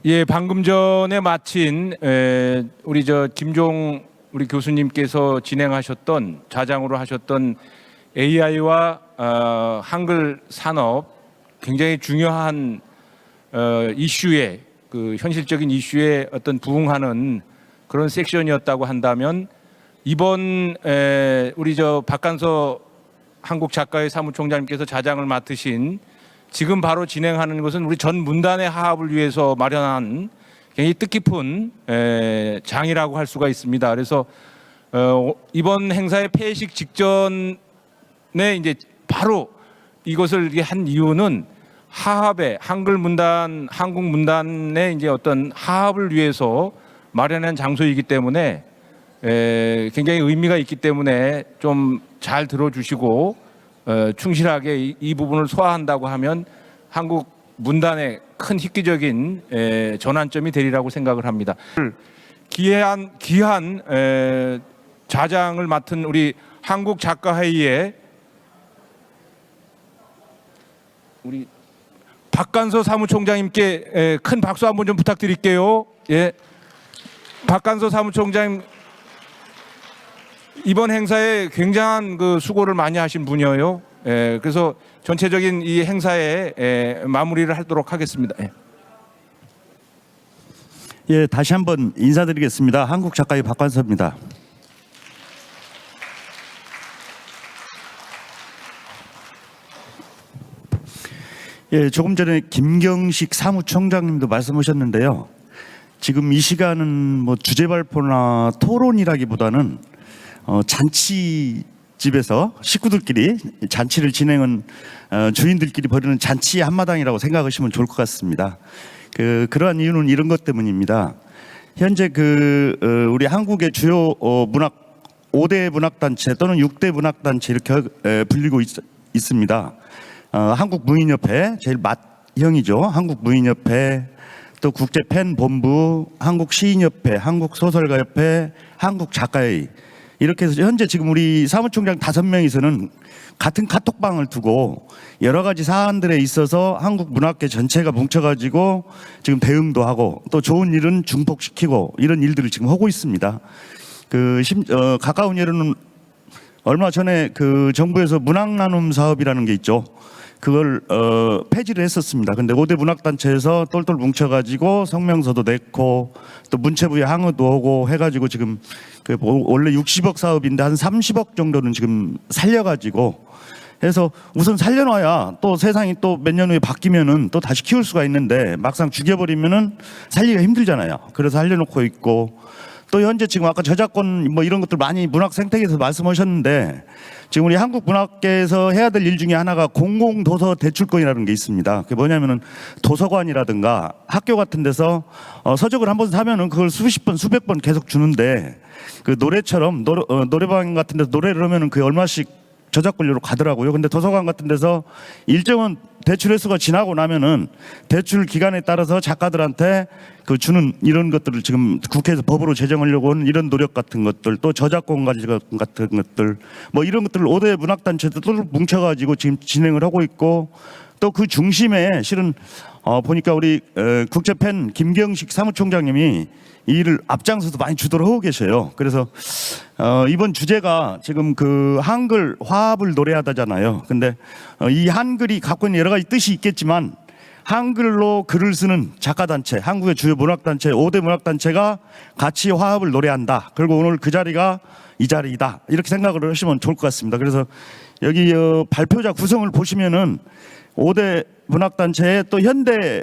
예, 방금 전에 마친 우리 김종 우리 교수님께서 진행하셨던 자장으로 하셨던 AI와 한글 산업 굉장히 중요한 이슈에 그 현실적인 이슈에 어떤 부응하는 그런 섹션이었다고 한다면 이번 우리 박간서 한국작가회 사무총장님께서 자장을 맡으신 지금 바로 진행하는 것은 우리 전 문단의 하합을 위해서 마련한 굉장히 뜻깊은 장이라고 할 수가 있습니다. 그래서 이번 행사의 폐식 직전에 이제 바로 이것을 한 이유는 하합의 한글 문단, 한국 문단의 이제 어떤 하합을 위해서 마련한 장소이기 때문에 굉장히 의미가 있기 때문에 좀 잘 들어주시고 충실하게 이 부분을 소화한다고 하면 한국 문단의 큰 획기적인 전환점이 되리라고 생각을 합니다. 귀한 자장을 맡은 우리 한국작가회의에 우리 박간서 사무총장님께 큰 박수 한번 좀 부탁드릴게요. 예, 박간서 사무총장님 이번 행사에 굉장한 그 수고를 많이 하신 분이에요. 그래서 전체적인 이 행사에 마무리를 하도록 하겠습니다. 예, 다시 한번 인사드리겠습니다. 한국작가회 박간서입니다. 예, 조금 전에 김경식 사무총장님도 말씀하셨는데요. 지금 이 시간은 뭐 주제 발표나 토론이라기보다는 잔치집에서 식구들끼리 잔치를 진행은 주인들끼리 벌이는 잔치 한마당이라고 생각하시면 좋을 것 같습니다. 그러한 이유는 이런 것 때문입니다. 현재 우리 한국의 주요 문학 5대 문학단체 또는 6대 문학단체 이렇게 불리고 있습니다. 한국무인협회 제일 맏형이죠. 한국무인협회, 또 국제팬본부, 한국시인협회, 한국소설가협회, 한국작가회의, 이렇게 해서 현재 지금 우리 사무총장 5명이서는 같은 카톡방을 두고 여러 가지 사안들에 있어서 한국 문학계 전체가 뭉쳐가지고 지금 대응도 하고 또 좋은 일은 중폭시키고 이런 일들을 지금 하고 있습니다. 가까운 예로는 얼마 전에 정부에서 문학나눔 사업이라는 게 있죠. 그걸 폐지를 했었습니다. 근데 5대 문학단체에서 똘똘 뭉쳐가지고 성명서도 냈고 또 문체부에 항의도 하고 해가지고 지금 원래 60억 사업인데 한 30억 정도는 지금 살려가지고 해서 우선 살려놔야 또 세상이 또 몇 년 후에 바뀌면은 또 다시 키울 수가 있는데 막상 죽여버리면은 살리기가 힘들잖아요. 그래서 살려놓고 있고 또 현재 지금 아까 저작권 뭐 이런 것들 많이 문학 생태계에서 말씀하셨는데 지금 우리 한국 문학계에서 해야 될 일 중에 하나가 공공도서 대출권이라는 게 있습니다. 그게 뭐냐면은 도서관이라든가 학교 같은 데서 서적을 한번 사면은 그걸 수십 번, 수백 번 계속 주는데 노래처럼 노래방 같은 데서 노래를 하면은 그게 얼마씩 저작권료로 가더라고요. 근데 도서관 같은 데서 일정한 대출 횟수가 지나고 나면은 대출 기간에 따라서 작가들한테 주는 이런 것들을 지금 국회에서 법으로 제정하려고 하는 이런 노력 같은 것들, 또 저작권 같은 것들, 뭐 이런 것들을 5대 문학단체도 뭉쳐가지고 지금 진행을 하고 있고 또 그 중심에 실은 보니까 우리 국제팬 김경식 사무총장님이 이 일을 앞장서서 많이 주도를 하고 계셔요. 그래서 이번 주제가 지금 한글 화합을 노래하다잖아요. 근데 이 한글이 갖고 있는 여러 가지 뜻이 있겠지만 한글로 글을 쓰는 작가단체, 한국의 주요 문학단체 5대 문학단체가 같이 화합을 노래한다. 그리고 오늘 그 자리가 이 자리이다. 이렇게 생각을 하시면 좋을 것 같습니다. 그래서 여기 발표자 구성을 보시면은 5대 문학단체에 또 현대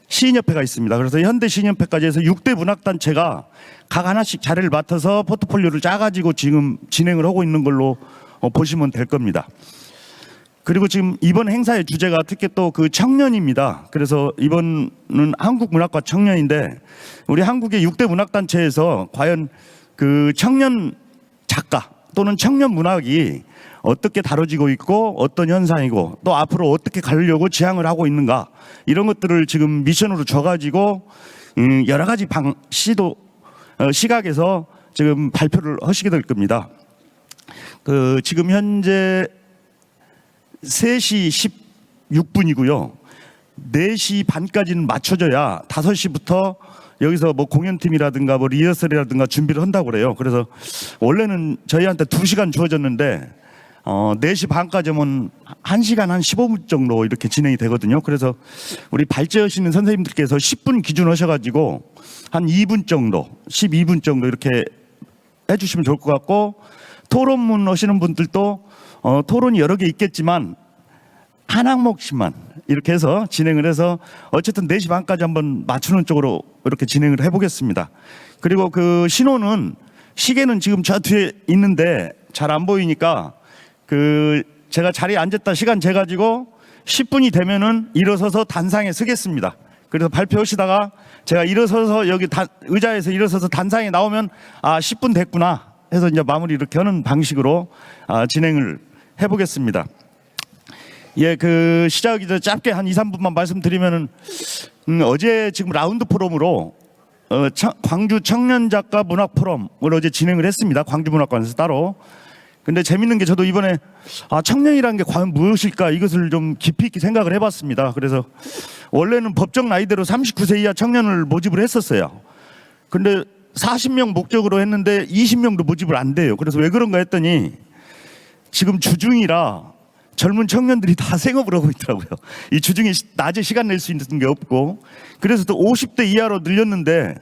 시인협회가 있습니다. 그래서 현대 시인협회까지 해서 6대 문학단체가 각 하나씩 자리를 맡아서 포트폴리오를 짜가지고 지금 진행을 하고 있는 걸로 보시면 될 겁니다. 그리고 지금 이번 행사의 주제가 특히 또 청년입니다. 그래서 이번은 한국 문학과 청년인데 우리 한국의 6대 문학단체에서 과연 청년 작가 또는 청년 문학이 어떻게 다뤄지고 있고 어떤 현상이고 또 앞으로 어떻게 가려고 지향을 하고 있는가 이런 것들을 지금 미션으로 줘가지고 여러 가지 시각에서 지금 발표를 하시게 될 겁니다. 지금 현재 3시 16분이고요. 4시 반까지는 맞춰줘야 5시부터 여기서 뭐 공연팀이라든가 뭐 리허설이라든가 준비를 한다고 그래요. 그래서 원래는 저희한테 2시간 주어졌는데 4시 반까지 오면 1시간 한 15분 정도 이렇게 진행이 되거든요. 그래서 우리 발제하시는 선생님들께서 10분 기준 하셔가지고 한 2분 정도, 12분 정도 이렇게 해주시면 좋을 것 같고, 토론문 하시는 분들도 토론이 여러 개 있겠지만 한 항목씩만 이렇게 해서 진행을 해서 어쨌든 4시 반까지 한번 맞추는 쪽으로 이렇게 진행을 해보겠습니다. 그리고 그 신호는, 시계는 지금 저 뒤에 있는데 잘 안 보이니까 제가 자리에 앉았다 시간 재가지고 10분이 되면은 일어서서 단상에 서겠습니다. 그래서 발표하시다가 제가 일어서서 여기 의자에서 일어서서 단상에 나오면 10분 됐구나 해서 이제 마무리 이렇게 하는 방식으로 진행을 해보겠습니다. 예, 시작하기 전에 짧게 한 2, 3분만 말씀드리면은 어제 지금 라운드 포럼으로 광주 청년 작가 문학 포럼을 어제 진행을 했습니다. 광주 문학관에서 따로. 근데 재밌는 게, 저도 이번에 청년이라는 게 과연 무엇일까 이것을 좀 깊이 있게 생각을 해봤습니다. 그래서 원래는 법정 나이대로 39세 이하 청년을 모집을 했었어요. 근데 40명 목적으로 했는데 20명도 모집을 안 돼요. 그래서 왜 그런가 했더니 지금 주중이라 젊은 청년들이 다 생업을 하고 있더라고요. 이 주중에 낮에 시간 낼 수 있는 게 없고, 그래서 또 50대 이하로 늘렸는데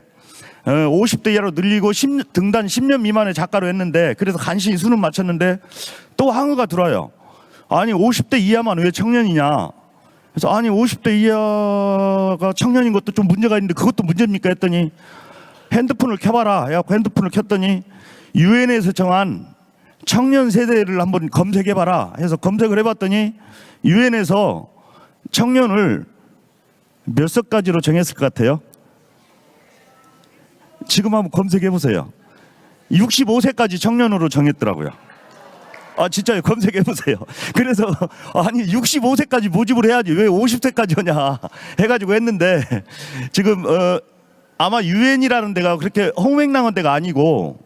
50대 이하로 늘리고 등단 10년 미만의 작가로 했는데, 그래서 간신히 수능 맞췄는데 또 항의가 들어와요. 아니 50대 이하만 왜 청년이냐. 그래서 아니 50대 이하가 청년인 것도 좀 문제가 있는데 그것도 문제입니까 했더니 핸드폰을 켜봐라 해갖고 핸드폰을 켰더니 유엔에서 정한 청년 세대를 한번 검색해봐라 해서 검색을 해봤더니 유엔에서 청년을 몇 석까지로 정했을 것 같아요? 지금 한번 검색해보세요. 65세까지 청년으로 정했더라고요. 진짜요? 검색해보세요. 그래서 아니 65세까지 모집을 해야지 왜 50세까지 하냐 해가지고 했는데, 지금 아마 유엔이라는 데가 그렇게 홍맹랑한 데가 아니고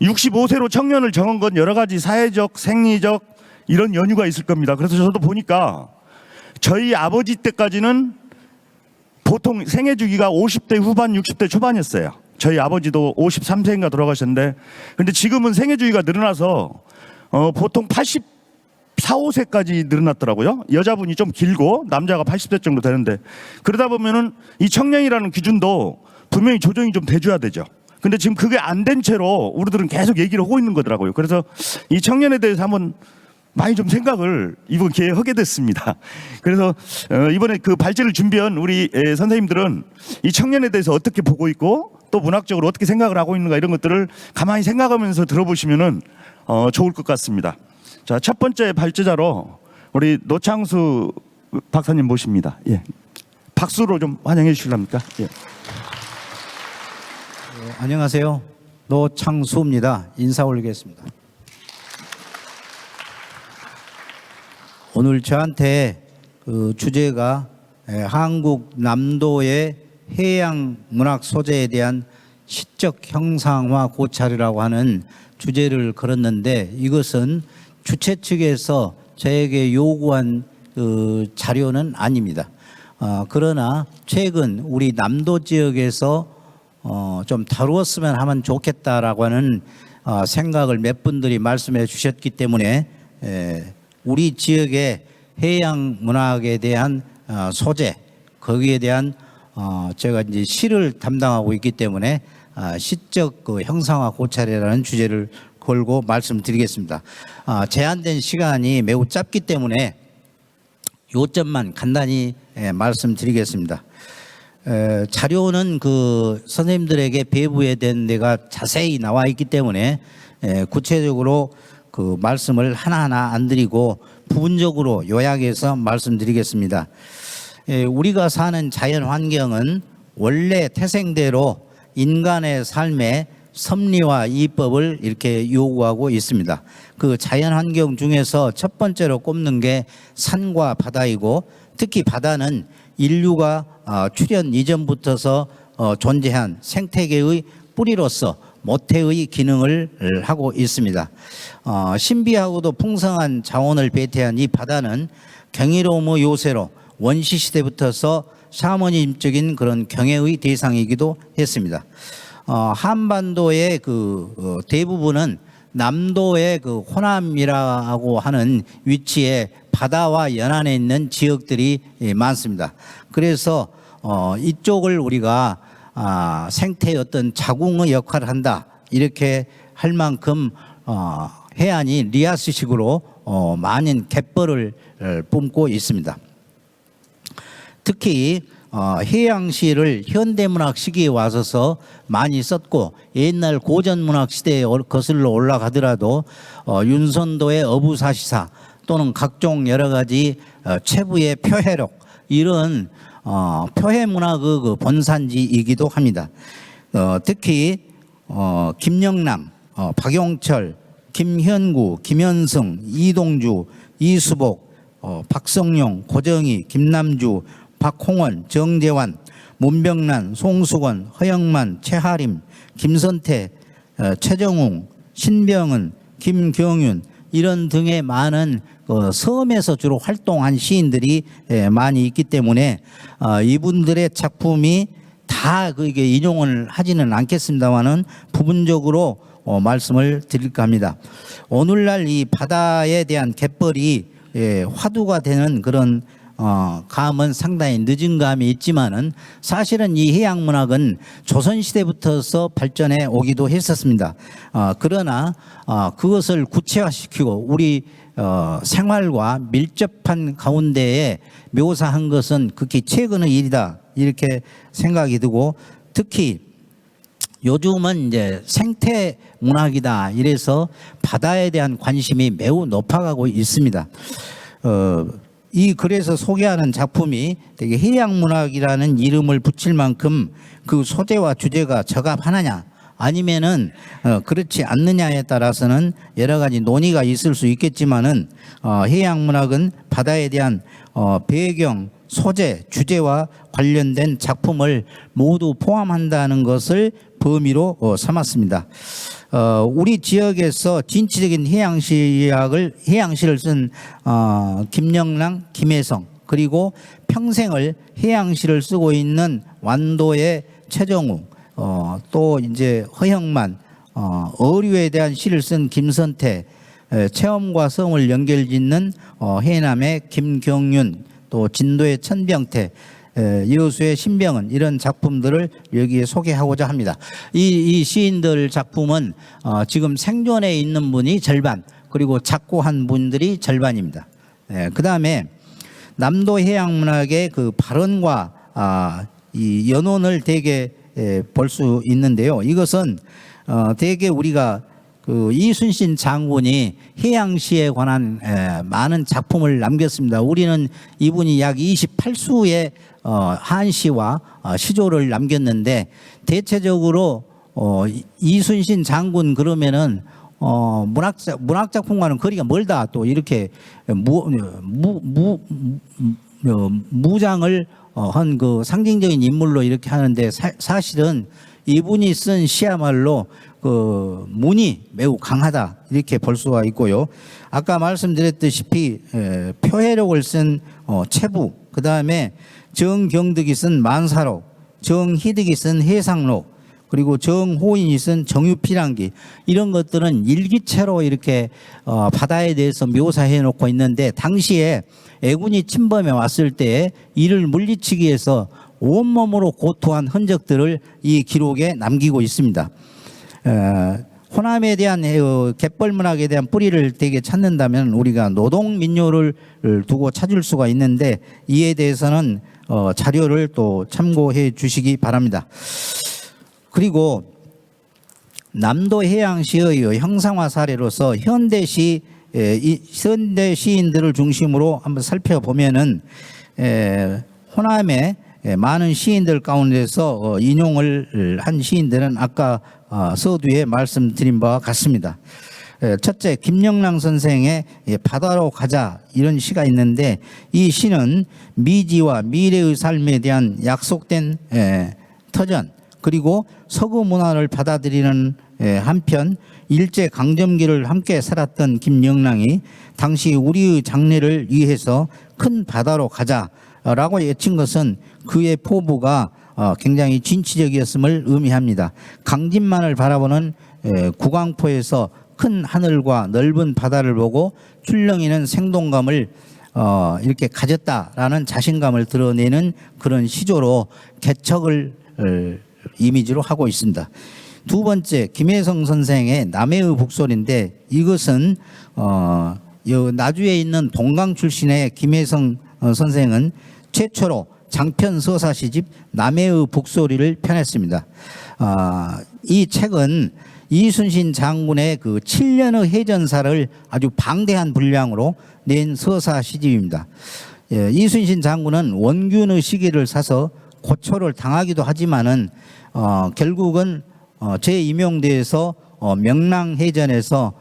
65세로 청년을 정한 건 여러 가지 사회적, 생리적 이런 연유가 있을 겁니다. 그래서 저도 보니까 저희 아버지 때까지는 보통 생애 주기가 50대 후반, 60대 초반이었어요. 저희 아버지도 53세인가 돌아가셨는데, 근데 지금은 생애 주기가 늘어나서 보통 84, 5세까지 늘어났더라고요. 여자분이 좀 길고 남자가 80세 정도 되는데, 그러다 보면은 이 청년이라는 기준도 분명히 조정이 좀 돼줘야 되죠. 근데 지금 그게 안 된 채로 우리들은 계속 얘기를 하고 있는 거더라고요. 그래서 이 청년에 대해서 한번 많이 좀 생각을 이번 기회에 하게 됐습니다. 그래서 이번에 발제를 준비한 우리 선생님들은 이 청년에 대해서 어떻게 보고 있고 또 문학적으로 어떻게 생각을 하고 있는가, 이런 것들을 가만히 생각하면서 들어보시면은 좋을 것 같습니다. 자, 첫 번째 발제자로 우리 노창수 박사님 모십니다. 예. 박수로 좀 환영해 주실랍니까? 예. 안녕하세요. 노창수입니다. 인사 올리겠습니다. 오늘 저한테 주제가 한국 남도의 해양 문학 소재에 대한 시적 형상화 고찰이라고 하는 주제를 걸었는데, 이것은 주최 측에서 저에게 요구한 자료는 아닙니다. 그러나 최근 우리 남도 지역에서 좀 다루었으면 하면 좋겠다라고 하는 생각을 몇 분들이 말씀해 주셨기 때문에 우리 지역의 해양 문학에 대한 소재, 거기에 대한 제가 이제 시를 담당하고 있기 때문에 시적 형상화 고찰이라는 주제를 걸고 말씀드리겠습니다. 제한된 시간이 매우 짧기 때문에 요점만 간단히 말씀드리겠습니다. 자료는 선생님들에게 배부된 데가 자세히 나와 있기 때문에 구체적으로 말씀을 하나하나 안 드리고 부분적으로 요약해서 말씀드리겠습니다. 우리가 사는 자연 환경은 원래 태생대로 인간의 삶의 섭리와 이법을 이렇게 요구하고 있습니다. 그 자연 환경 중에서 첫 번째로 꼽는 게 산과 바다이고, 특히 바다는 인류가 출현 이전부터서 존재한 생태계의 뿌리로서 모태의 기능을 하고 있습니다. 신비하고도 풍성한 자원을 배태한 이 바다는 경이로움의 요새로 원시 시대부터서 샤머니즘적인 그런 경애의 대상이기도 했습니다. 한반도의 대부분은 남도의 호남이라고 하는 위치에 바다와 연안에 있는 지역들이 많습니다. 그래서 이쪽을 우리가 생태의 어떤 자궁의 역할을 한다 이렇게 할 만큼 해안이 리아스식으로 많은 갯벌을 뿜고 있습니다. 특히 해양시를 현대문학 시기에 와서서 많이 썼고 옛날 고전문학 시대에 거슬러 올라가더라도 윤선도의 어부사시사 또는 각종 여러 가지 최부의 표해록 이런 표해문학의 본산지이기도 합니다. 특히 김영남, 박용철, 김현구, 김현승, 이동주, 이수복, 박성용, 고정희, 김남주, 박홍원, 정재환, 문병란, 송수건, 허영만, 최하림, 김선태, 최정웅, 신병은, 김경윤 이런 등의 많은 섬에서 주로 활동한 시인들이 많이 있기 때문에 이분들의 작품이 다 그게 인용을 하지는 않겠습니다만은 부분적으로 말씀을 드릴까 합니다. 오늘날 이 바다에 대한 갯벌이 화두가 되는 그런 감은 상당히 늦은 감이 있지만은 사실은 이 해양문학은 조선시대부터서 발전해 오기도 했었습니다. 그러나 그것을 구체화시키고 우리 생활과 밀접한 가운데에 묘사한 것은 극히 최근의 일이다 이렇게 생각이 들고 특히 요즘은 이제 생태 문학이다 이래서 바다에 대한 관심이 매우 높아가고 있습니다. 그래서 소개하는 작품이 되게 해양문학이라는 이름을 붙일 만큼 그 소재와 주제가 적합하느냐 아니면은 그렇지 않느냐에 따라서는 여러 가지 논의가 있을 수 있겠지만은 해양문학은 바다에 대한 배경, 소재, 주제와 관련된 작품을 모두 포함한다는 것을 범위로 삼았습니다. 우리 지역에서 진취적인 해양시를 쓴 김영랑, 김혜성 그리고 평생을 해양시를 쓰고 있는 완도의 최정우 또 이제 허영만 어류에 대한 시를 쓴 김선태 체험과 성을 연결짓는 해남의 김경윤 또 진도의 천병태 여수의 신병은 이런 작품들을 여기에 소개하고자 합니다. 이 시인들 작품은 지금 생존해 있는 분이 절반 그리고 작고한 분들이 절반입니다. 그 다음에 남도 해양문학의 그 발언과 이 연원을 되게 볼 수 있는데요. 이것은 되게 우리가 그 이순신 장군이 해양시에 관한 많은 작품을 남겼습니다. 우리는 이분이 약 28수의 한시와 시조를 남겼는데 대체적으로 이순신 장군 그러면은 문학 작품과는 거리가 멀다 또 이렇게 무장을 한 그 상징적인 인물로 이렇게 하는데 사실은 이분이 쓴 시야말로 그 문이 매우 강하다 이렇게 볼 수가 있고요. 아까 말씀드렸다시피 표해록을 쓴 채부, 그 다음에 정경득이 쓴 만사록, 정희득이 쓴 해상록, 그리고 정호인이 쓴 정유필한기 이런 것들은 일기체로 이렇게 바다에 대해서 묘사해 놓고 있는데 당시에 애군이 침범해 왔을 때 이를 물리치기 위해서 온몸으로 고투한 흔적들을 이 기록에 남기고 있습니다. 호남에 대한 갯벌 문학에 대한 뿌리를 되게 찾는다면 우리가 노동 민요를 두고 찾을 수가 있는데 이에 대해서는 자료를 또 참고해 주시기 바랍니다. 그리고 남도 해양시의 형상화 사례로서 현대 시인들을 중심으로 한번 살펴보면은 호남의 많은 시인들 가운데서 인용을 한 시인들은 아까 서두에 말씀드린 바와 같습니다. 첫째, 김영랑 선생의 바다로 가자 이런 시가 있는데 이 시는 미지와 미래의 삶에 대한 약속된 터전 그리고 서구 문화를 받아들이는 한편 일제 강점기를 함께 살았던 김영랑이 당시 우리의 장래를 위해서 큰 바다로 가자 라고 외친 것은 그의 포부가 굉장히 진취적이었음을 의미합니다. 강진만을 바라보는 구광포에서 큰 하늘과 넓은 바다를 보고 출렁이는 생동감을 이렇게 가졌다라는 자신감을 드러내는 그런 시조로 개척을 이미지로 하고 있습니다. 두 번째, 김혜성 선생의 남해의 북소리인데 이것은 나주에 있는 동강 출신의 김혜성 선생은 최초로 장편 서사 시집 남해의 북소리를 펴냈습니다. 이 책은 이순신 장군의 그 7년의 해전사를 아주 방대한 분량으로 낸 서사 시집입니다. 이순신 장군은 원균의 시기를 사서 고초를 당하기도 하지만은 결국은 제2명대에서 명랑해전에서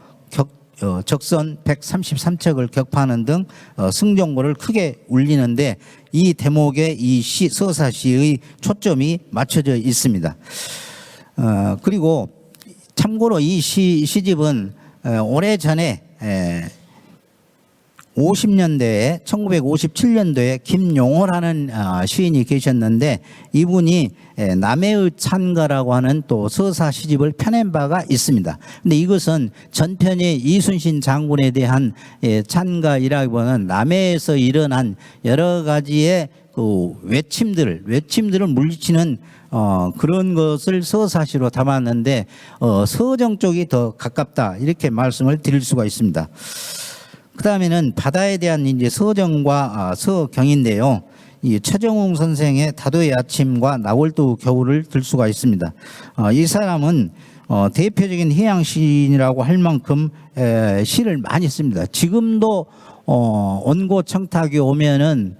적선 133척을 격파하는 등 승전고를 크게 울리는데 이 대목에 이 서사시의 초점이 맞춰져 있습니다. 그리고 참고로 이 시집은 오래전에 50년대에 1957년도에 김용호라는 시인이 계셨는데 이분이 남해의 찬가라고 하는 또 서사 시집을 펴낸 바가 있습니다. 근데 이것은 전편의 이순신 장군에 대한 찬가이라기보다는 남해에서 일어난 여러 가지의 그 외침들을 물리치는 그런 것을 서사시로 담았는데 서정 쪽이 더 가깝다 이렇게 말씀을 드릴 수가 있습니다. 그 다음에는 바다에 대한 이제 서정과 서경인데요. 이 최정웅 선생의 다도의 아침과 나월도 겨울을 들 수가 있습니다. 이 사람은 대표적인 해양 시인이라고 할 만큼 시를 많이 씁니다. 지금도 원고 청탁이 오면은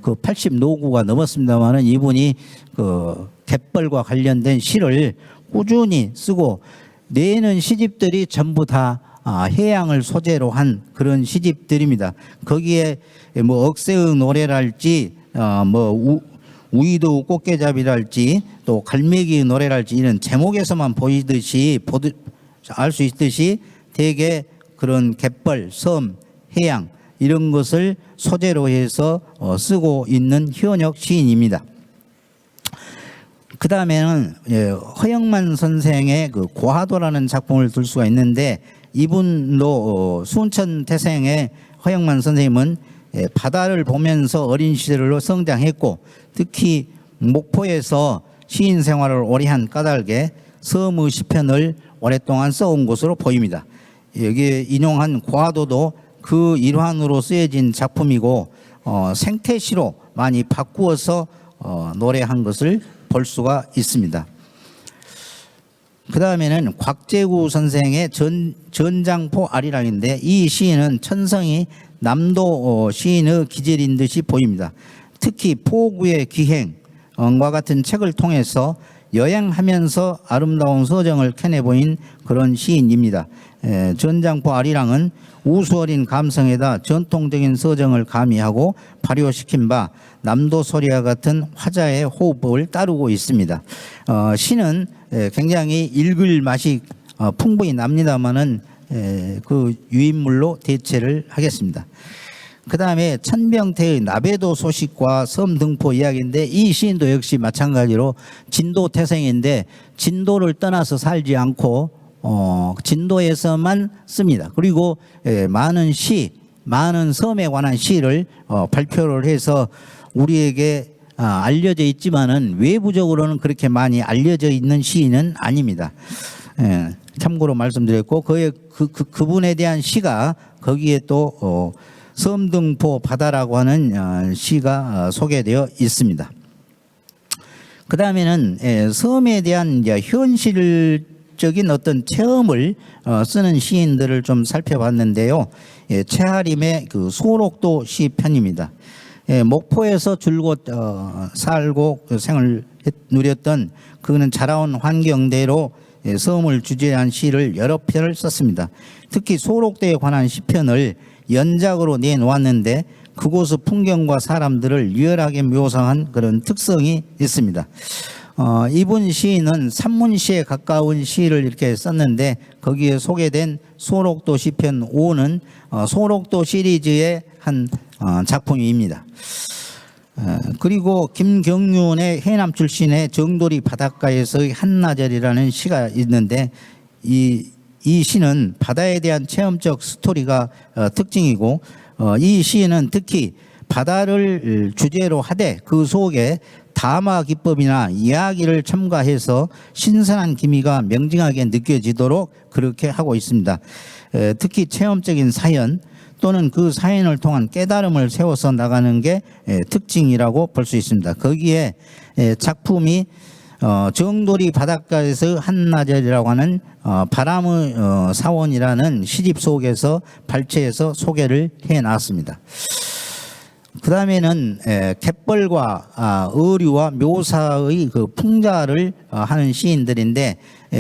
그 80 노구가 넘었습니다만은 이분이 그 갯벌과 관련된 시를 꾸준히 쓰고 내는 시집들이 전부 다 해양을 소재로 한 그런 시집들입니다. 거기에 뭐 억새의 노래랄지 우이도 꽃게잡이랄지 또 갈매기의 노래랄지 이런 제목에서만 보이듯이 알 수 있듯이 대개 그런 갯벌, 섬, 해양 이런 것을 소재로 해서 쓰고 있는 현역 시인입니다. 그 다음에는 허영만 선생의 그 고하도라는 작품을 들 수가 있는데 이분도 순천 태생의 허영만 선생님은 바다를 보면서 어린 시절로 성장했고 특히 목포에서 시인 생활을 오래 한 까닭에 섬의 시편을 오랫동안 써온 것으로 보입니다. 여기에 인용한 고하도도 그 일환으로 쓰여진 작품이고 생태시로 많이 바꾸어서 노래한 것을 볼 수가 있습니다. 그 다음에는 곽재구 선생의 전장포 아리랑인데 이 시인은 천성이 남도 시인의 기질인 듯이 보입니다. 특히 포구의 기행과 같은 책을 통해서 여행하면서 아름다운 서정을 캐내보인 그런 시인입니다. 전장포 아리랑은 우수어린 감성에다 전통적인 서정을 가미하고 발효시킨 바 남도 소리와 같은 화자의 호흡을 따르고 있습니다. 시는 굉장히 읽을 맛이 풍부히 납니다만은 그 유인물로 대체를 하겠습니다. 그 다음에 천병태의 나배도 소식과 섬등포 이야기인데 이 시인도 역시 마찬가지로 진도 태생인데 진도를 떠나서 살지 않고 진도에서만 씁니다. 그리고 많은 섬에 관한 시를 발표를 해서 우리에게 알려져 있지만은 외부적으로는 그렇게 많이 알려져 있는 시인은 아닙니다. 참고로 말씀드렸고 그분에 대한 시가 거기에 또 섬등포 바다라고 하는 시가 소개되어 있습니다. 그 다음에는 섬에 대한 이제 현실적인 어떤 체험을 쓰는 시인들을 좀 살펴봤는데요. 최하림의 그 소록도 시편입니다. 목포에서 줄곧 살고 생을 누렸던 그는 자라온 환경대로 섬을 주제한 시를 여러 편을 썼습니다. 특히 소록도에 관한 시편을 연작으로 내놓았는데 그곳의 풍경과 사람들을 리얼하게 묘사한 그런 특성이 있습니다. 이분 시인은 산문시에 가까운 시를 이렇게 썼는데 거기에 소개된 소록도 시편 5는 소록도 시리즈의 한 작품입니다. 그리고 김경륜의 해남 출신의 정돌이 바닷가에서의 한나절이라는 시가 있는데 이 시는 바다에 대한 체험적 스토리가 특징이고 이 시는 특히 바다를 주제로 하되 그 속에 담화 기법이나 이야기를 첨가해서 신선한 기미가 명징하게 느껴지도록 그렇게 하고 있습니다. 특히 체험적인 사연 또는 그 사연을 통한 깨달음을 세워서 나가는 게 특징이라고 볼 수 있습니다. 거기에 작품이 정돌이 바닷가에서 한나절이라고 하는 바람의 사원이라는 시집 속에서 발췌해서 소개를 해놨습니다. 그 다음에는 갯벌과 어류와 묘사의 그 풍자를 하는 시인들인데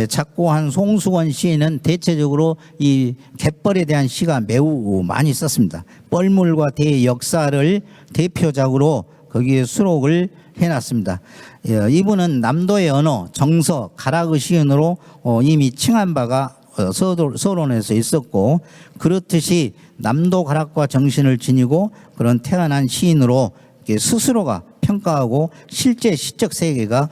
작고한 송수원 시인은 대체적으로 이 갯벌에 대한 시가 매우 많이 썼습니다. 뻘물과 대 역사를 대표작으로 거기에 수록을 해놨습니다. 이분은 남도의 언어, 정서, 가락의 시인으로 이미 칭한 바가 서론에서 있었고 그렇듯이 남도 가락과 정신을 지니고 그런 태어난 시인으로 스스로가 평가하고 실제 시적 세계가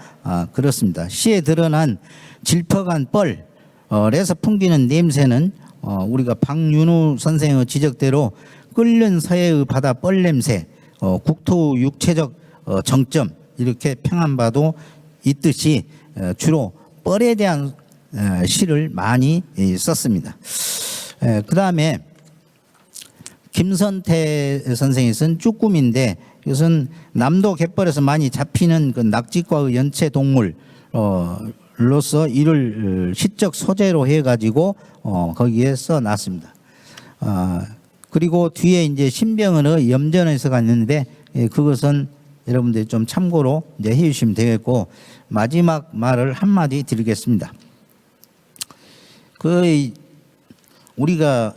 그렇습니다. 시에 드러난 질퍽한 뻘에서 풍기는 냄새는 우리가 박윤우 선생의 지적대로 끓는 서해의 바다 뻘 냄새, 국토 육체적 정점 이렇게 평한 바도 있듯이 주로 뻘에 대한 시를 많이 썼습니다. 그 다음에 김선태 선생이 쓴 쭈꾸미인데 이것은 남도 갯벌에서 많이 잡히는 그 낙지과의 연체 동물로서 이를 시적 소재로 해가지고 거기에 써놨습니다. 그리고 뒤에 이제 신병은의 염전에서가 있는데 그것은 여러분들이 좀 참고로 이제 해주시면 되겠고 마지막 말을 한마디 드리겠습니다. 우리가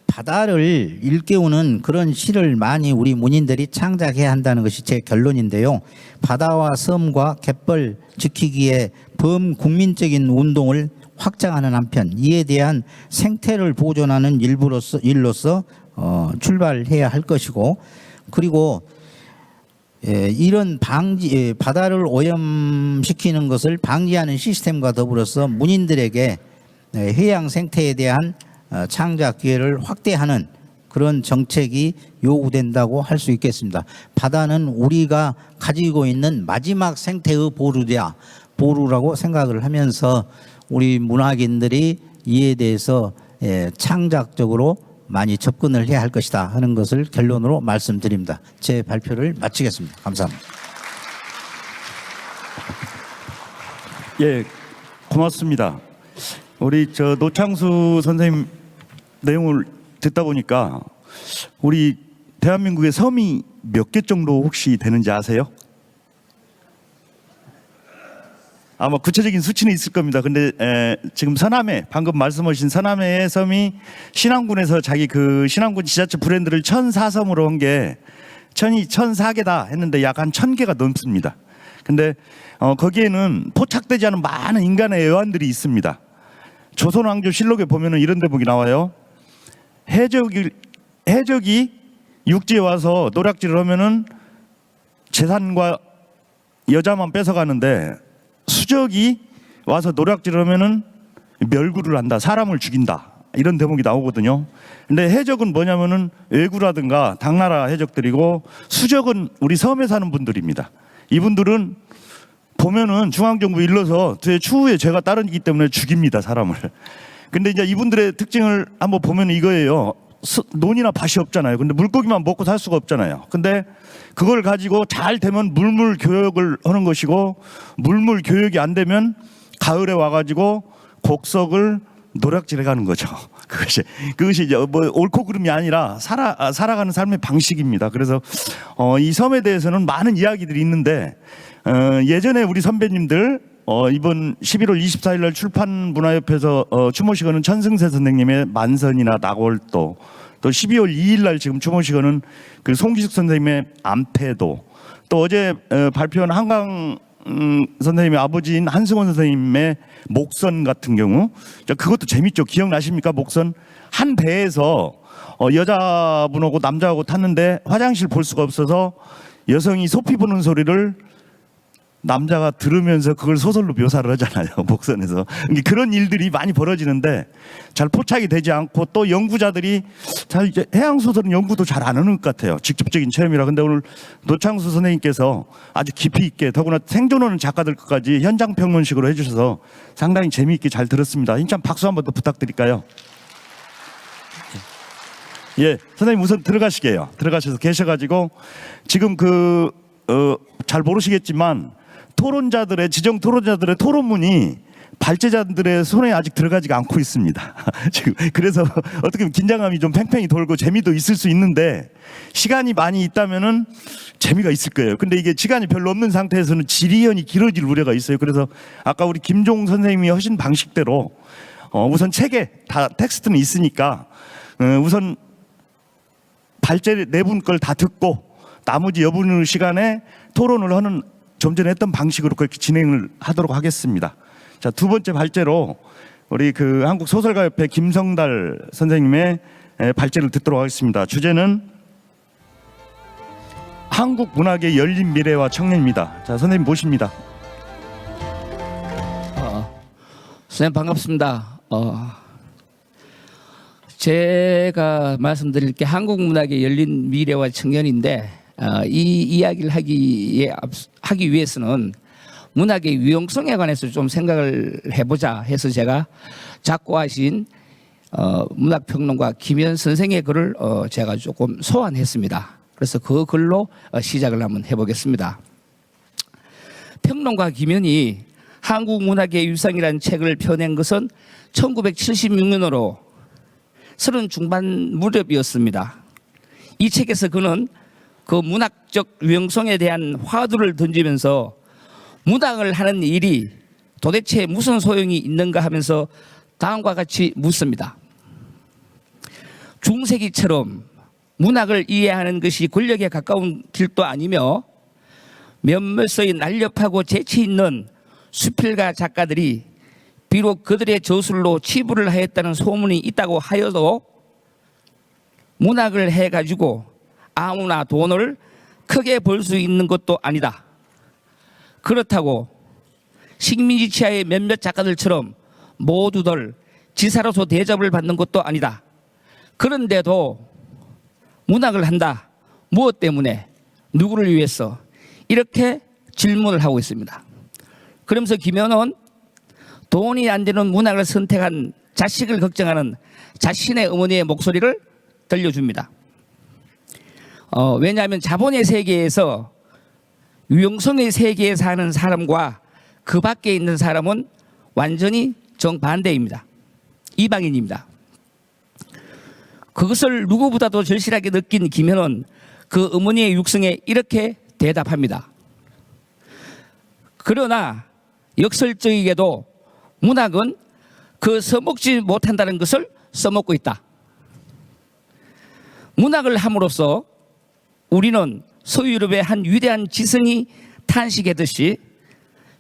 바다를 일깨우는 그런 시를 많이 우리 문인들이 창작해야 한다는 것이 제 결론인데요. 바다와 섬과 갯벌 지키기에 범국민적인 운동을 확장하는 한편 이에 대한 생태를 보존하는 일로서 출발해야 할 것이고 그리고 이런 바다를 오염시키는 것을 방지하는 시스템과 더불어서 문인들에게 해양 생태에 대한 창작 기회를 확대하는 그런 정책이 요구된다고 할 수 있겠습니다. 바다는 우리가 가지고 있는 마지막 생태의 보루라고 생각을 하면서 우리 문학인들이 이에 대해서 창작적으로 많이 접근을 해야 할 것이다 하는 것을 결론으로 말씀드립니다. 제 발표를 마치겠습니다. 감사합니다. 예, 고맙습니다. 우리 노창수 선생님 내용을 듣다 보니까 우리 대한민국의 섬이 몇 개 정도 혹시 되는지 아세요? 아마 구체적인 수치는 있을 겁니다. 근데 지금 서남해 방금 말씀하신 서남해의 섬이 신안군에서 자기 그 신안군 지자체 브랜드를 1004섬으로 한 게 1004개다 했는데 약 한 1000개가 넘습니다. 근데 거기에는 포착되지 않은 많은 인간의 애완들이 있습니다. 조선왕조실록에 보면은 이런 대목이 나와요. 해적이 육지에 와서 노략질을 하면은 재산과 여자만 뺏어가는데 수적이 와서 노략질을 하면은 멸구를 한다, 사람을 죽인다 이런 대목이 나오거든요. 근데 해적은 뭐냐면은 외구라든가 당나라 해적들이고 수적은 우리 섬에 사는 분들입니다. 이분들은 보면은 중앙정부 일러서 추후에 죄가 따르기 때문에 죽입니다, 사람을. 근데 이제 이분들의 특징을 한번 보면 이거예요. 논이나 밭이 없잖아요. 근데 물고기만 먹고 살 수가 없잖아요. 근데 그걸 가지고 잘 되면 물물 교역을 하는 것이고 물물 교역이 안 되면 가을에 와가지고 곡석을 노략질해 가는 거죠. 그것이 이제 뭐 옳고 그름이 아니라 살아가는 삶의 방식입니다. 그래서 이 섬에 대해서는 많은 이야기들이 있는데 예전에 우리 선배님들 이번 11월 24일 날 출판문화협회에서 추모식하는 천승세 선생님의 만선이나 낙월도, 또 12월 2일 날 지금 추모식하는 그 송기숙 선생님의 암패도, 또 어제 발표한 한강 선생님의 아버지인 한승원 선생님의 목선 같은 경우, 그것도 재밌죠. 기억나십니까? 목선 한 배에서 여자분하고 남자하고 탔는데 화장실 볼 수가 없어서 여성이 소피 부는 소리를 남자가 들으면서 그걸 소설로 묘사를 하잖아요. 목선에서. 그런 일들이 많이 벌어지는데 잘 포착이 되지 않고, 또 연구자들이 잘 이제 해양 소설은 연구도 잘 안 하는 것 같아요. 직접적인 체험이라. 근데 오늘 노창수 선생님께서 아주 깊이 있게, 더구나 생존하는 작가들 것까지 현장 평론식으로 해주셔서 상당히 재미있게 잘 들었습니다. 힘찬 박수 한번 더 부탁드릴까요? 예, 선생님 우선 들어가시게요. 들어가셔서 계셔가지고 지금 잘 모르시겠지만 토론자들의, 지정 토론자들의 토론문이 발제자들의 손에 아직 들어가지가 않고 있습니다. 지금 그래서 어떻게 보면 긴장감이 좀 팽팽히 돌고 재미도 있을 수 있는데, 시간이 많이 있다면은 재미가 있을 거예요. 근데 이게 시간이 별로 없는 상태에서는 질의연이 길어질 우려가 있어요. 그래서 아까 우리 김종 선생님이 하신 방식대로 우선 책에 다 텍스트는 있으니까 우선 발제 네 분 걸 다 듣고 나머지 여분 시간에 토론을 하는, 좀 전에 했던 방식으로 그렇게 진행을 하도록 하겠습니다. 자, 두 번째 발제로 우리 한국소설가협회 김성달 선생님의 발제를 듣도록 하겠습니다. 주제는 한국 문학의 열린 미래와 청년입니다. 자, 선생님 모십니다. 선생님 반갑습니다. 제가 말씀드릴 게 한국 문학의 열린 미래와 청년인데, 이 이야기를 하기 위해서는 문학의 유용성에 관해서 좀 생각을 해보자 해서 제가 작고하신 문학평론가 김현 선생의 글을 제가 조금 소환했습니다. 그래서 그 글로 시작을 한번 해보겠습니다. 평론가 김현이 한국 문학의 유상이라는 책을 펴낸 것은 1976년으로 30 중반 무렵이었습니다. 이 책에서 그는 그 문학적 유용성에 대한 화두를 던지면서 문학을 하는 일이 도대체 무슨 소용이 있는가 하면서 다음과 같이 묻습니다. 중세기처럼 문학을 이해하는 것이 권력에 가까운 길도 아니며, 몇몇의 날렵하고 재치 있는 수필가 작가들이 비록 그들의 저술로 치부를 하였다는 소문이 있다고 하여도 문학을 해가지고 아무나 돈을 크게 벌 수 있는 것도 아니다. 그렇다고 식민지치하의 몇몇 작가들처럼 모두들 지사로서 대접을 받는 것도 아니다. 그런데도 문학을 한다. 무엇 때문에? 누구를 위해서? 이렇게 질문을 하고 있습니다. 그러면서 김현은 돈이 안 되는 문학을 선택한 자식을 걱정하는 자신의 어머니의 목소리를 들려줍니다. 왜냐하면 자본의 세계에서, 유용성의 세계에 사는 사람과 그 밖에 있는 사람은 완전히 정반대입니다. 이방인입니다. 그것을 누구보다도 절실하게 느낀 김현은 그 어머니의 육성에 이렇게 대답합니다. 그러나 역설적이게도 문학은 그 써먹지 못한다는 것을 써먹고 있다. 문학을 함으로써 우리는 서유럽의 한 위대한 지성이 탄식했듯이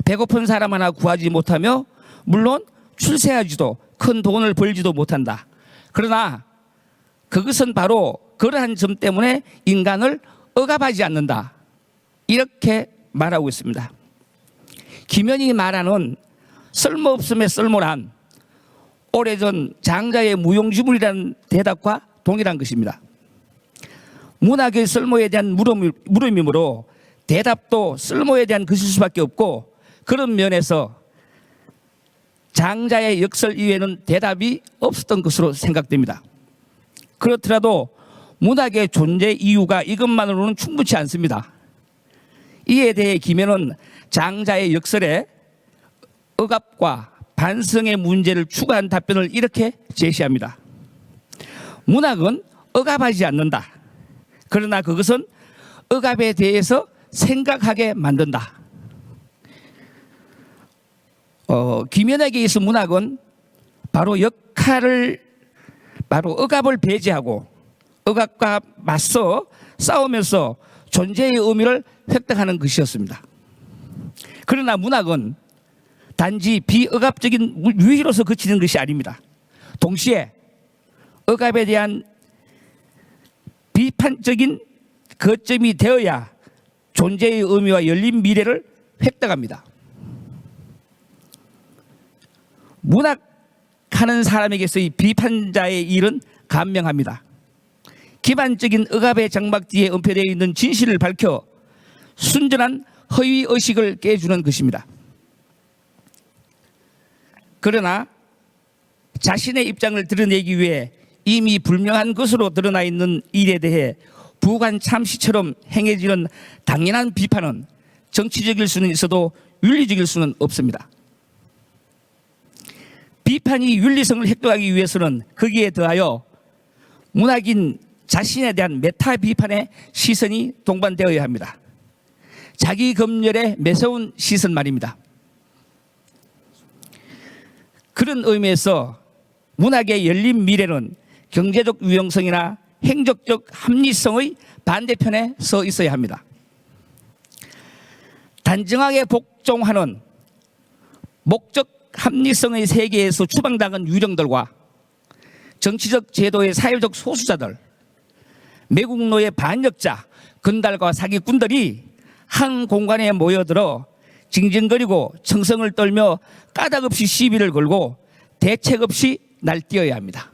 배고픈 사람 하나 구하지 못하며, 물론 출세하지도 큰 돈을 벌지도 못한다. 그러나 그것은 바로 그러한 점 때문에 인간을 억압하지 않는다. 이렇게 말하고 있습니다. 김현이 말하는 쓸모없음의 쓸모란 오래전 장자의 무용지물이라는 대답과 동일한 것입니다. 문학의 쓸모에 대한 물음이므로 대답도 쓸모에 대한 것일 수밖에 없고, 그런 면에서 장자의 역설 이외에는 대답이 없었던 것으로 생각됩니다. 그렇더라도 문학의 존재 이유가 이것만으로는 충분치 않습니다. 이에 대해 김현은 장자의 역설에 억압과 반성의 문제를 추가한 답변을 이렇게 제시합니다. 문학은 억압하지 않는다. 그러나 그것은 억압에 대해서 생각하게 만든다. 김현에게 있어 문학은 바로 억압을 배제하고 억압과 맞서 싸우면서 존재의 의미를 획득하는 것이었습니다. 그러나 문학은 단지 비억압적인 유희로서 그치는 것이 아닙니다. 동시에 억압에 대한 비판적인 거점이 되어야 존재의 의미와 열린 미래를 획득합니다. 문학하는 사람에게서의 비판자의 일은 간명합니다. 기반적인 억압의 장막 뒤에 은폐되어 있는 진실을 밝혀 순전한 허위의식을 깨주는 것입니다. 그러나 자신의 입장을 드러내기 위해 이미 불명한 것으로 드러나 있는 일에 대해 부관 참시처럼 행해지는 당연한 비판은 정치적일 수는 있어도 윤리적일 수는 없습니다. 비판이 윤리성을 획득하기 위해서는 거기에 더하여 문학인 자신에 대한 메타 비판의 시선이 동반되어야 합니다. 자기 검열에 매서운 시선 말입니다. 그런 의미에서 문학의 열린 미래는 경제적 유용성이나 행정적 합리성의 반대편에 서 있어야 합니다. 단정하게 복종하는 목적 합리성의 세계에서 추방당한 유령들과 정치적 제도의 사회적 소수자들, 매국노의 반역자, 건달과 사기꾼들이 한 공간에 모여들어 징징거리고 청성을 떨며 까닭없이 시비를 걸고 대책 없이 날뛰어야 합니다.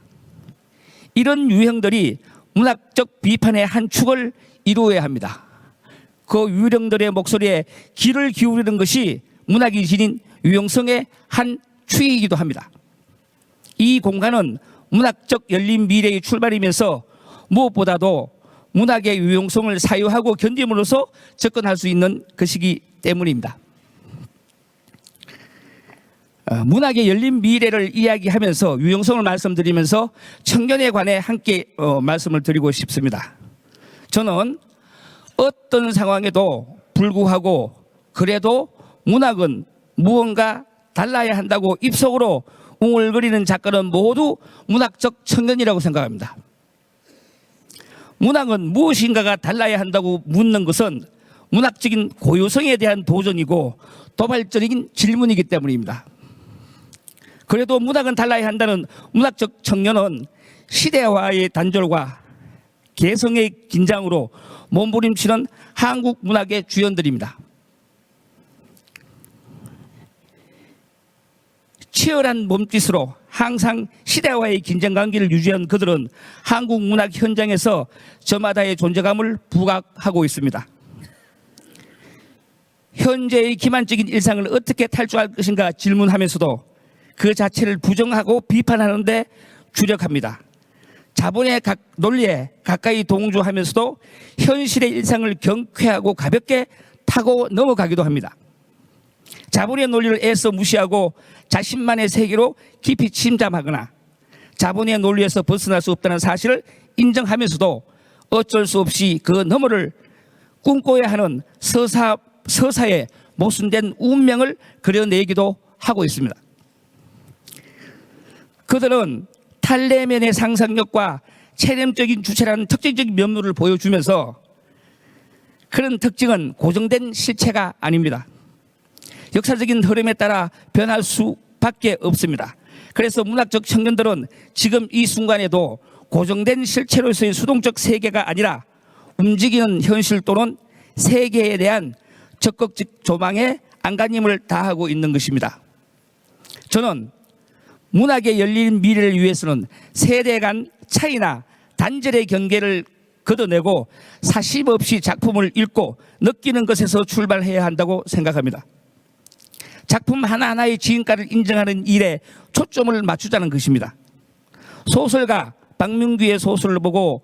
이런 유형들이 문학적 비판의 한 축을 이루어야 합니다. 그 유령들의 목소리에 귀를 기울이는 것이 문학이 지닌 유용성의 한 축이기도 합니다. 이 공간은 문학적 열린 미래의 출발이면서 무엇보다도 문학의 유용성을 사유하고 견딤으로써 접근할 수 있는 것이기 때문입니다. 문학의 열린 미래를 이야기하면서 유용성을 말씀드리면서 청년에 관해 함께 말씀을 드리고 싶습니다. 저는 어떤 상황에도 불구하고 그래도 문학은 무언가 달라야 한다고 입속으로 웅얼거리는 작가는 모두 문학적 청년이라고 생각합니다. 문학은 무엇인가가 달라야 한다고 묻는 것은 문학적인 고유성에 대한 도전이고 도발적인 질문이기 때문입니다. 그래도 문학은 달라야 한다는 문학적 청년은 시대화의 단절과 개성의 긴장으로 몸부림치는 한국 문학의 주연들입니다. 치열한 몸짓으로 항상 시대와의 긴장관계를 유지한 그들은 한국 문학 현장에서 저마다의 존재감을 부각하고 있습니다. 현재의 기만적인 일상을 어떻게 탈출할 것인가 질문하면서도 그 자체를 부정하고 비판하는 데 주력합니다. 자본의 논리에 가까이 동조하면서도 현실의 일상을 경쾌하고 가볍게 타고 넘어가기도 합니다. 자본의 논리를 애써 무시하고 자신만의 세계로 깊이 침잠하거나 자본의 논리에서 벗어날 수 없다는 사실을 인정하면서도 어쩔 수 없이 그 너머를 꿈꿔야 하는 서사의 모순된 운명을 그려내기도 하고 있습니다. 그들은 탈내면의 상상력과 체념적인 주체라는 특징적인 면모를 보여주면서 그런 특징은 고정된 실체가 아닙니다. 역사적인 흐름에 따라 변할 수밖에 없습니다. 그래서 문학적 청년들은 지금 이 순간에도 고정된 실체로서의 수동적 세계가 아니라 움직이는 현실 또는 세계에 대한 적극적 조망에 안간힘을 다하고 있는 것입니다. 저는 문학의 열린 미래를 위해서는 세대 간 차이나 단절의 경계를 걷어내고 사심 없이 작품을 읽고 느끼는 것에서 출발해야 한다고 생각합니다. 작품 하나하나의 지은가를 인정하는 일에 초점을 맞추자는 것입니다. 소설가 박명규의 소설을 보고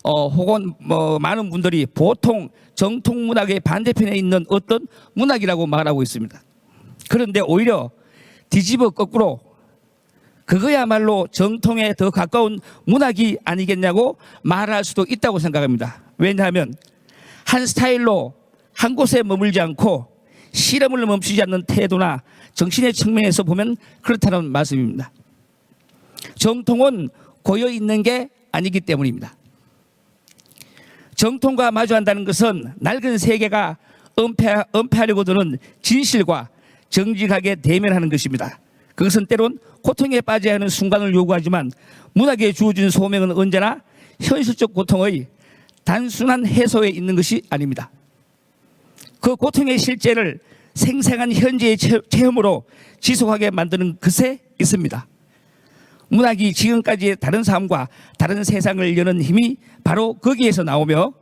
혹은 많은 분들이 보통 정통 문학의 반대편에 있는 어떤 문학이라고 말하고 있습니다. 그런데 오히려 뒤집어 거꾸로 그거야말로 정통에 더 가까운 문학이 아니겠냐고 말할 수도 있다고 생각합니다. 왜냐하면 한 스타일로 한 곳에 머물지 않고 실험을 멈추지 않는 태도나 정신의 측면에서 보면 그렇다는 말씀입니다. 정통은 고여 있는 게 아니기 때문입니다. 정통과 마주한다는 것은 낡은 세계가 은폐하려고 드는 진실과 정직하게 대면하는 것입니다. 그것은 때론 고통에 빠져야 하는 순간을 요구하지만 문학에 주어진 소명은 언제나 현실적 고통의 단순한 해소에 있는 것이 아닙니다. 그 고통의 실제를 생생한 현재의 체험으로 지속하게 만드는 것에 있습니다. 문학이 지금까지의 다른 삶과 다른 세상을 여는 힘이 바로 거기에서 나오며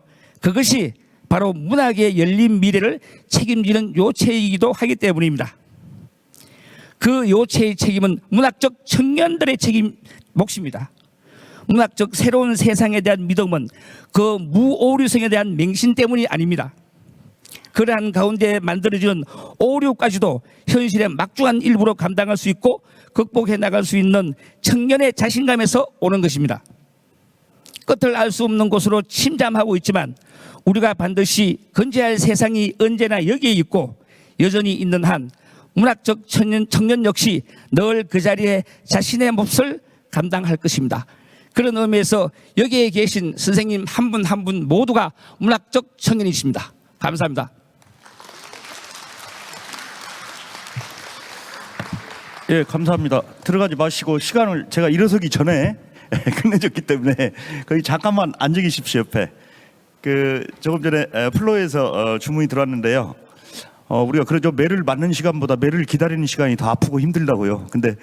그것이 바로 문학의 열린 미래를 책임지는 요체이기도 하기 때문입니다. 그 요체의 책임은 문학적 청년들의 몫입니다. 문학적 새로운 세상에 대한 믿음은 그 무오류성에 대한 맹신 때문이 아닙니다. 그러한 가운데 만들어지는 오류까지도 현실의 막중한 일부로 감당할 수 있고 극복해 나갈 수 있는 청년의 자신감에서 오는 것입니다. 끝을 알 수 없는 곳으로 침잠하고 있지만 우리가 반드시 건재할 세상이 언제나 여기에 있고 여전히 있는 한 문학적 청년 역시 늘 그 자리에 자신의 몫을 감당할 것입니다. 그런 의미에서 여기에 계신 선생님 한 분 한 분 모두가 문학적 청년이십니다. 감사합니다. 예, 감사합니다. 들어가지 마시고 시간을 제가 일어서기 전에 끝내줬기 때문에 거기 잠깐만 앉아 계십시오. 옆에 조금 전에 플로에서 주문이 들어왔는데요. 우리가 그러죠. 매를 맞는 시간보다 매를 기다리는 시간이 더 아프고 힘들다고요. 근데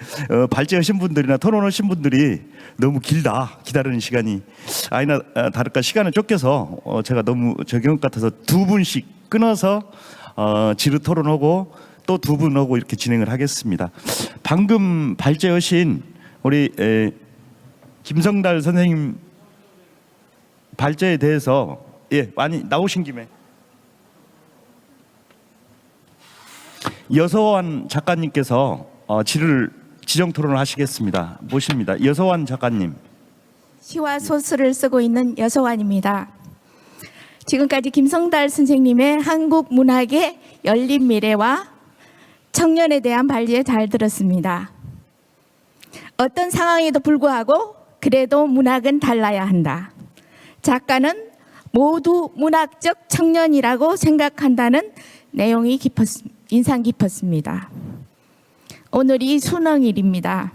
발제하신 분들이나 토론하신 분들이 너무 길다, 기다리는 시간이. 아니나 다를까 시간을 쫓겨서 제가 너무 적용 같아서 두 분씩 끊어서 지루 토론하고 또 두 분하고 이렇게 진행을 하겠습니다. 방금 발제하신 우리 김성달 선생님 발제에 대해서 많이 나오신 김에 여서환 작가님께서 지정 토론을 하시겠습니다. 모십니다. 여서환 작가님. 시와 소설을 쓰고 있는 여서환입니다. 지금까지 김성달 선생님의 한국 문학의 열린 미래와 청년에 대한 발제 잘 들었습니다. 어떤 상황에도 불구하고 그래도 문학은 달라야 한다. 작가는 모두 문학적 청년이라고 생각한다는 내용이 인상 깊었습니다. 오늘이 수능일입니다.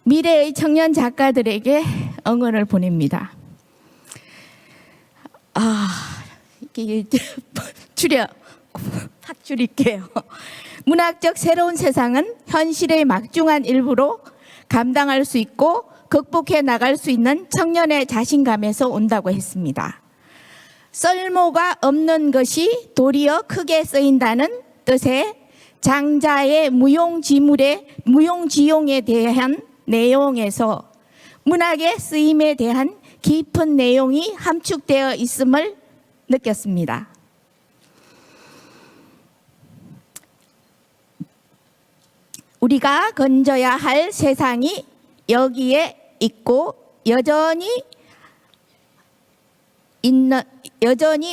미래의 청년 작가들에게 응원을 보냅니다. 확 줄일게요. 문학적 새로운 세상은 현실의 막중한 일부로 감당할 수 있고 극복해 나갈 수 있는 청년의 자신감에서 온다고 했습니다. 쓸모가 없는 것이 도리어 크게 쓰인다는 뜻의 장자의 무용지용에 대한 내용에서 문학의 쓰임에 대한 깊은 내용이 함축되어 있음을 느꼈습니다. 우리가 건져야 할 세상이 여기에 있고 여전히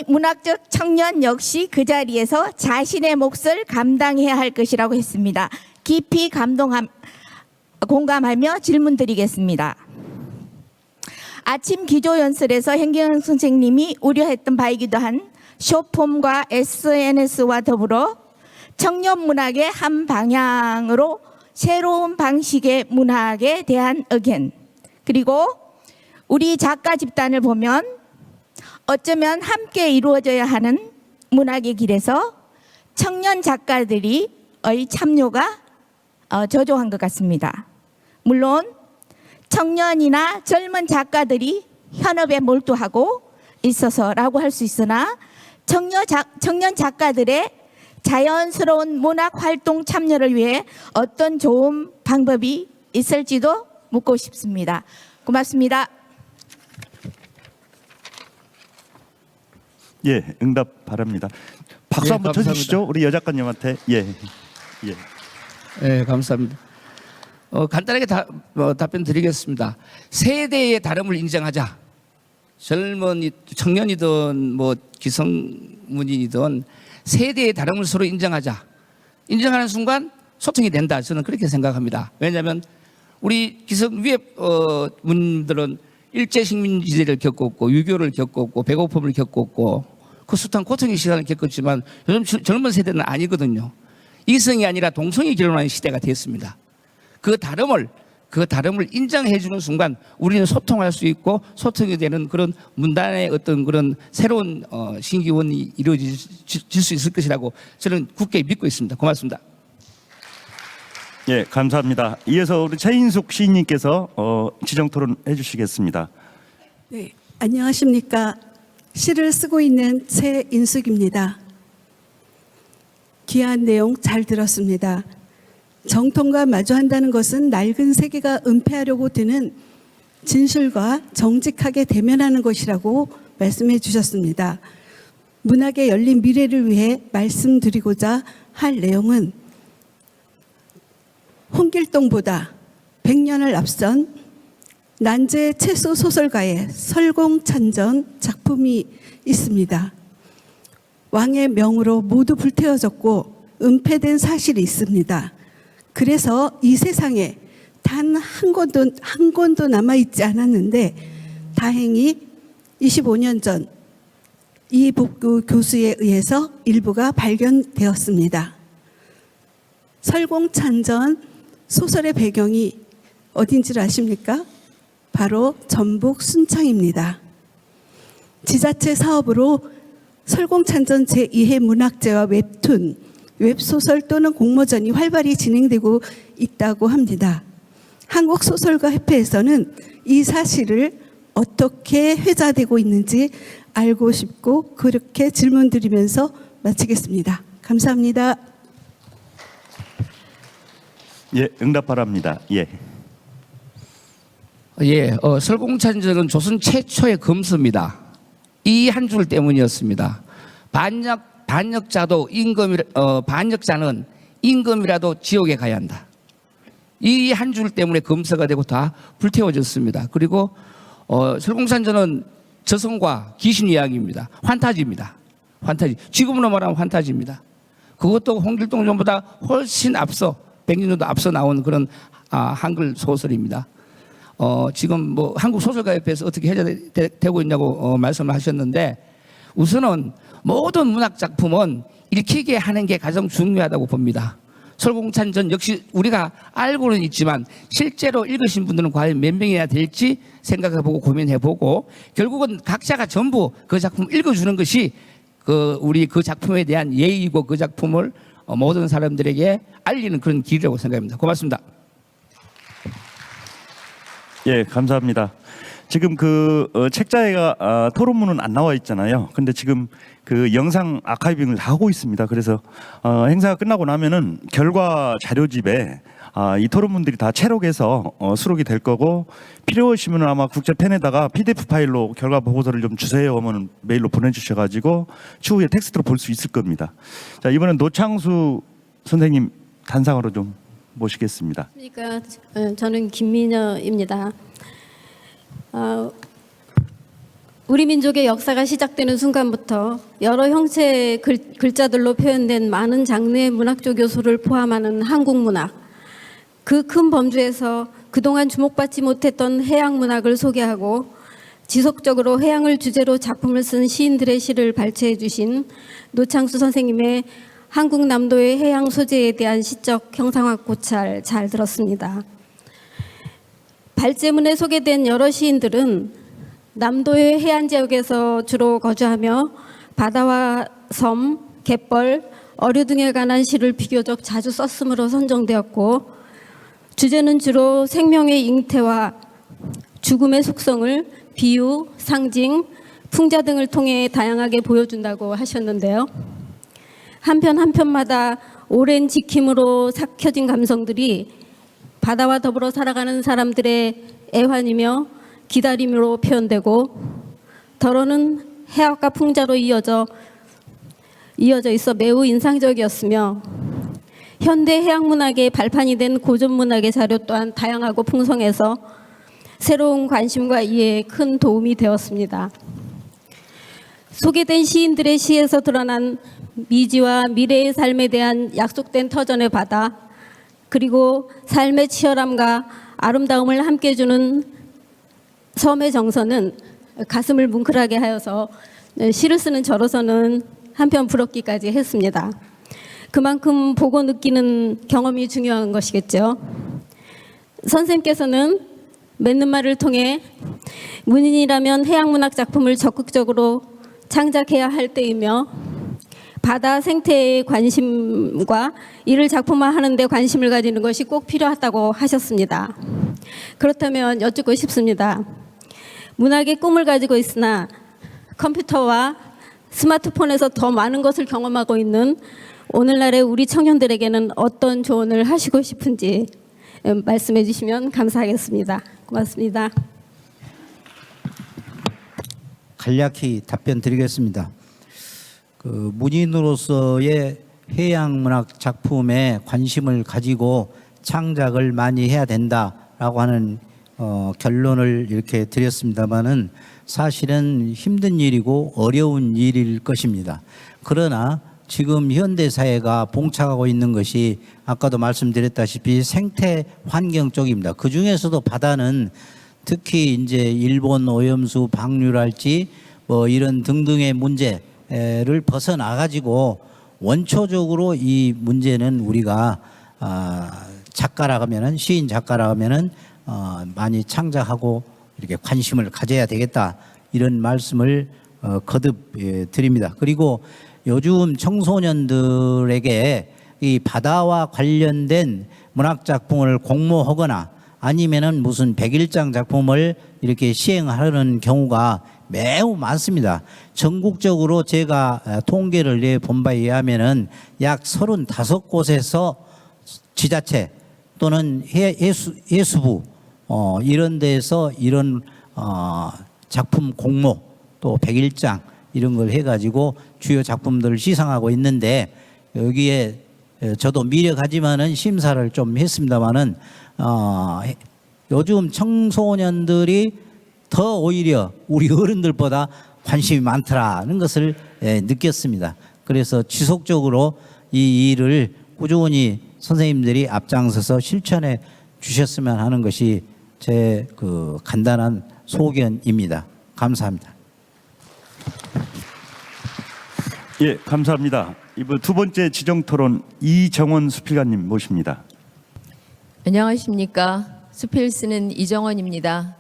문학적 청년 역시 그 자리에서 자신의 몫을 감당해야 할 것이라고 했습니다. 깊이 공감하며 질문 드리겠습니다. 아침 기조연설에서 hen경영 선생님이 우려했던 바이기도 한 숏폼과 SNS와 더불어 청년 문학의 한 방향으로 새로운 방식의 문학에 대한 의견, 그리고 우리 작가 집단을 보면 어쩌면 함께 이루어져야 하는 문학의 길에서 청년 작가들의 참여가 저조한 것 같습니다. 물론 청년이나 젊은 작가들이 현업에 몰두하고 있어서라고 할 수 있으나 청년 작가들의 자연스러운 문학 활동 참여를 위해 어떤 좋은 방법이 있을지도 묻고 싶습니다. 고맙습니다. 예, 응답 바랍니다. 박수 한번 쳐주시죠. 우리 여 작가님한테. 예, 감사합니다. 간단하게 답변 드리겠습니다. 세대의 다름을 인정하자. 젊은이, 청년이든 뭐 기성문이든 세대의 다름을 서로 인정하자. 인정하는 순간 소통이 된다. 저는 그렇게 생각합니다. 왜냐하면 우리 기성 위에 문들은 일제식민지대를 겪었고 유교를 겪었고 배고픔을 겪었고 그 숱한 고통의 시간을 겪었지만 요즘 젊은 세대는 아니거든요. 이성이 아니라 동성이 결혼하는 시대가 됐습니다. 그 다름을 그 다름을 인정해 주는 순간 우리는 소통할 수 있고 소통이 되는 그런 문단의 어떤 그런 새로운 신기원이 이루어질 수 있을 것이라고 저는 굳게 믿고 있습니다. 고맙습니다. 예, 감사합니다. 이어서 우리 최인숙 시인님께서 지정 토론해 주시겠습니다. 네, 안녕하십니까. 시를 쓰고 있는 최인숙입니다. 귀한 내용 잘 들었습니다. 정통과 마주한다는 것은 낡은 세계가 은폐하려고 드는 진실과 정직하게 대면하는 것이라고 말씀해 주셨습니다. 문학의 열린 미래를 위해 말씀드리고자 할 내용은 홍길동보다 100년을 앞선 난제 채소 소설가의 설공찬전 작품이 있습니다. 왕의 명으로 모두 불태워졌고 은폐된 사실이 있습니다. 그래서 이 세상에 단 한 권도 남아있지 않았는데 다행히 25년 전 이복구 교수에 의해서 일부가 발견되었습니다. 설공찬전 소설의 배경이 어딘지를 아십니까? 바로 전북 순창입니다. 지자체 사업으로 설공찬전 제2회 문학제와 웹툰, 웹소설 또는 공모전이 활발히 진행되고 있다고 합니다. 한국소설가협회에서는 이 사실을 어떻게 회자되고 있는지 알고 싶고 그렇게 질문드리면서 마치겠습니다. 감사합니다. 예, 응답 바랍니다. 예. 예, 설공찬전은 조선 최초의 검서입니다. 이 한 줄 때문이었습니다. 반역자는 임금이라도 지옥에 가야 한다. 이 한 줄 때문에 검서가 되고 다 불태워졌습니다. 그리고 설공찬전은 저승과 귀신 이야기입니다. 환타지입니다. 환타지. 지금으로 말하면 환타지입니다. 그것도 홍길동전보다 훨씬 앞서 100년 정도 앞서 나온 그런 한글 소설입니다. 지금 뭐 한국 소설가협회에서 어떻게 해결되고 있냐고 말씀을 하셨는데 우선은 모든 문학 작품은 읽히게 하는 게 가장 중요하다고 봅니다. 설공찬전 역시 우리가 알고는 있지만 실제로 읽으신 분들은 과연 몇 명이나 될지 생각해보고 고민해보고 결국은 각자가 전부 그 작품을 읽어주는 것이 우리 그 작품에 대한 예의이고 그 작품을 모든 사람들에게 알리는 그런 길이라고 생각합니다. 고맙습니다. 예, 감사합니다. 지금 책자에가 토론문은 안 나와 있잖아요. 근데 지금 그 영상 아카이빙을 다 하고 있습니다. 그래서 행사가 끝나고 나면은 결과 자료집에 이 토론문들이 다 채록해서 수록이 될 거고 필요하시면 아마 국제펜에다가 PDF 파일로 결과 보고서를 좀 주세요 하면 메일로 보내주셔가지고 추후에 텍스트로 볼 수 있을 겁니다. 자, 이번엔 노창수 선생님 단상으로 좀 모시겠습니다. 그러니까 저는 김미녀입니다. 우리 민족의 역사가 시작되는 순간부터 여러 형체의 글자들로 표현된 많은 장르의 문학적 요소를 포함하는 한국 문학, 그 큰 범주에서 그동안 주목받지 못했던 해양 문학을 소개하고 지속적으로 해양을 주제로 작품을 쓴 시인들의 시를 발췌해 주신 노창수 선생님의 한국 남도의 해양 소재에 대한 시적 형상화 고찰 잘 들었습니다. 발제문에 소개된 여러 시인들은 남도의 해안 지역에서 주로 거주하며 바다와 섬, 갯벌, 어류 등에 관한 시를 비교적 자주 썼으므로 선정되었고 주제는 주로 생명의 잉태와 죽음의 속성을 비유, 상징, 풍자 등을 통해 다양하게 보여준다고 하셨는데요. 한 편 한 편마다 오랜 지킴으로 삭혀진 감성들이 바다와 더불어 살아가는 사람들의 애환이며 기다림으로 표현되고 더러는 해악과 풍자로 이어져 있어 매우 인상적이었으며 현대 해양문학의 발판이 된 고전문학의 자료 또한 다양하고 풍성해서 새로운 관심과 이해에 큰 도움이 되었습니다. 소개된 시인들의 시에서 드러난 미지와 미래의 삶에 대한 약속된 터전의 바다, 그리고 삶의 치열함과 아름다움을 함께 주는 섬의 정서는 가슴을 뭉클하게 하여서 시를 쓰는 저로서는 한편 부럽기까지 했습니다. 그만큼 보고 느끼는 경험이 중요한 것이겠죠. 선생님께서는 맺는 말을 통해 문인이라면 해양문학 작품을 적극적으로 창작해야 할 때이며 바다 생태의 관심과 이를 작품화하는 데 관심을 가지는 것이 꼭 필요하다고 하셨습니다. 그렇다면 여쭙고 싶습니다. 문학의 꿈을 가지고 있으나 컴퓨터와 스마트폰에서 더 많은 것을 경험하고 있는 오늘날의 우리 청년들에게는 어떤 조언을 하시고 싶은지 말씀해 주시면 감사하겠습니다. 고맙습니다. 간략히 답변 드리겠습니다. 그 문인으로서의 해양문학 작품에 관심을 가지고 창작을 많이 해야 된다라고 하는 결론을 이렇게 드렸습니다마는 사실은 힘든 일이고 어려운 일일 것입니다. 그러나 지금 현대 사회가 봉착하고 있는 것이 아까도 말씀드렸다시피 생태 환경 쪽입니다. 그 중에서도 바다는 특히 이제 일본 오염수 방류랄지 뭐 이런 등등의 문제를 벗어나 가지고 원초적으로 이 문제는 우리가 작가라 하면은 시인 작가라 하면은 많이 창작하고 이렇게 관심을 가져야 되겠다 이런 말씀을 거듭 드립니다. 그리고 요즘 청소년들에게 이 바다와 관련된 문학 작품을 공모하거나 아니면은 무슨 백일장 작품을 이렇게 시행하려는 경우가 매우 많습니다. 전국적으로 제가 통계를 내본 바에 의하면은 약 35곳에서 지자체 또는 예수부 이런 데에서 이런 작품 공모 또 백일장 이런 걸 해가지고 주요 작품들을 시상하고 있는데 여기에 저도 미력하지만은 심사를 좀 했습니다만은 요즘 청소년들이 더 오히려 우리 어른들보다 관심이 많더라는 것을 느꼈습니다. 그래서 지속적으로 이 일을 꾸준히 선생님들이 앞장서서 실천해 주셨으면 하는 것이 제 그 간단한 소견입니다. 감사합니다. 예, 감사합니다. 이번 두 번째 지정 토론 이정원 수필가님 모십니다. 안녕하십니까. 수필 쓰는 이정원입니다.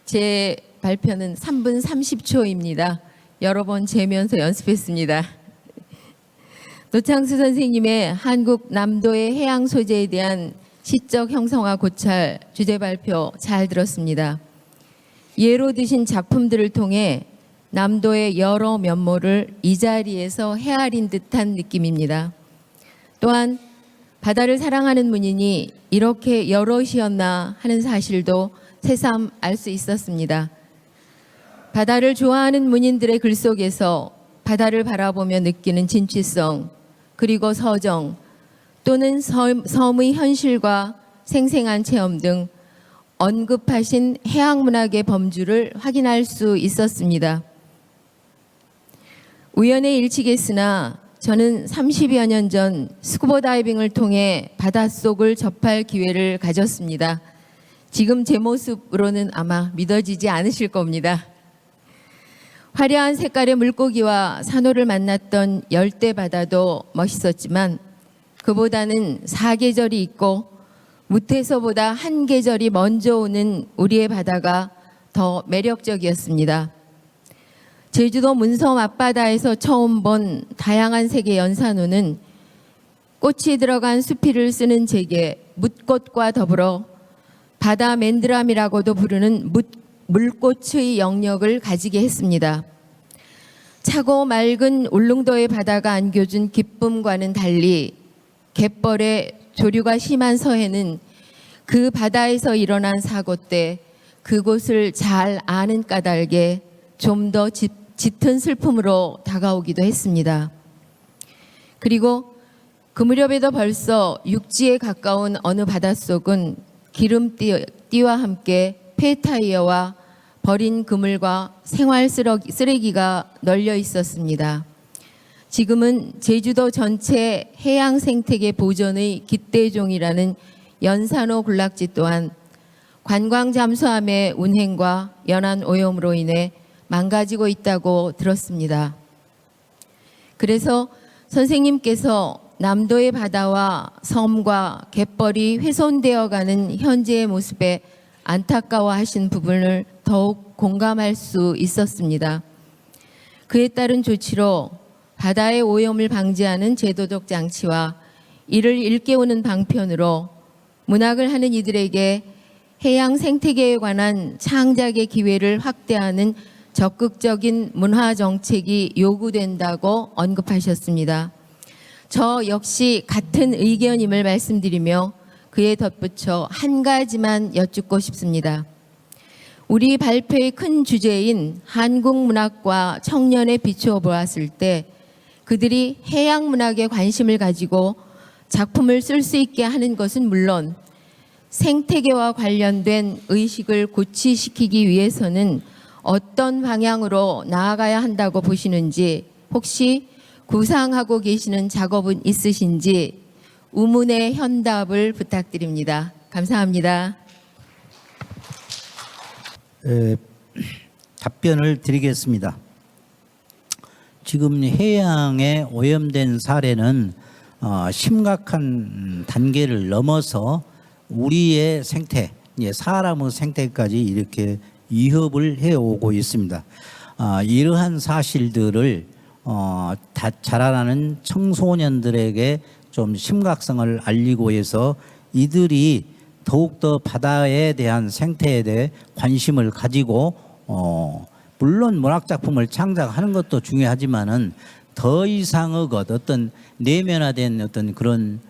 제 발표는 3분 30초입니다. 여러 번 재면서 연습했습니다. 노창수 선생님의 한국 남도의 해양 소재에 대한 시적 형성화 고찰 주제 발표 잘 들었습니다. 예로 드신 작품들을 통해 남도의 여러 면모를 이 자리에서 헤아린 듯한 느낌입니다. 또한 바다를 사랑하는 문인이 이렇게 여럿이었나 하는 사실도 새삼 알 수 있었습니다. 바다를 좋아하는 문인들의 글 속에서 바다를 바라보며 느끼는 진취성, 그리고 서정, 또는 섬의 현실과 생생한 체험 등 언급하신 해양문학의 범주를 확인할 수 있었습니다. 우연의 일치겠으나 저는 30여 년 전 스쿠버 다이빙을 통해 바닷속을 접할 기회를 가졌습니다. 지금 제 모습으로는 아마 믿어지지 않으실 겁니다. 화려한 색깔의 물고기와 산호를 만났던 열대 바다도 멋있었지만 그보다는 사계절이 있고 무태서보다 한 계절이 먼저 오는 우리의 바다가 더 매력적이었습니다. 제주도 문섬 앞바다에서 처음 본 다양한 색의 연산호는 꽃이 들어간 수필을 쓰는 제게 묻꽃과 더불어 바다 맨드람이라고도 부르는 물꽃의 영역을 가지게 했습니다. 차고 맑은 울릉도의 바다가 안겨준 기쁨과는 달리 갯벌의 조류가 심한 서해는 그 바다에서 일어난 사고 때 그곳을 잘 아는 까닭에 좀 더 짙은 슬픔으로 다가오기도 했습니다. 그리고 그 무렵에도 벌써 육지에 가까운 어느 바닷속은 기름띠와 함께 폐타이어와 버린 그물과 생활 쓰레기가 널려 있었습니다. 지금은 제주도 전체 해양 생태계 보존의 기대종이라는 연산호 군락지 또한 관광 잠수함의 운행과 연안 오염으로 인해 망가지고 있다고 들었습니다. 그래서 선생님께서 남도의 바다와 섬과 갯벌이 훼손되어가는 현재의 모습에 안타까워하신 부분을 더욱 공감할 수 있었습니다. 그에 따른 조치로 바다의 오염을 방지하는 제도적 장치와 이를 일깨우는 방편으로 문학을 하는 이들에게 해양 생태계에 관한 창작의 기회를 확대하는 적극적인 문화 정책이 요구된다고 언급하셨습니다. 저 역시 같은 의견임을 말씀드리며 그에 덧붙여 한 가지만 여쭙고 싶습니다. 우리 발표의 큰 주제인 한국 문학과 청년에 비추어 보았을 때 그들이 해양 문학에 관심을 가지고 작품을 쓸 수 있게 하는 것은 물론 생태계와 관련된 의식을 고취시키기 위해서는 어떤 방향으로 나아가야 한다고 보시는지, 혹시 구상하고 계시는 작업은 있으신지 우문의 현답을 부탁드립니다. 감사합니다. 답변을 드리겠습니다. 지금 해양에 오염된 사례는 심각한 단계를 넘어서 우리의 생태, 사람의 생태까지 이렇게 위협을 해오고 있습니다. 이러한 사실들을 자라나는 청소년들에게 좀 심각성을 알리고 해서 이들이 더욱더 바다에 대한 생태에 대해 관심을 가지고 물론 문학작품을 창작하는 것도 중요하지만은 더 이상의 어떤 내면화된 어떤 그런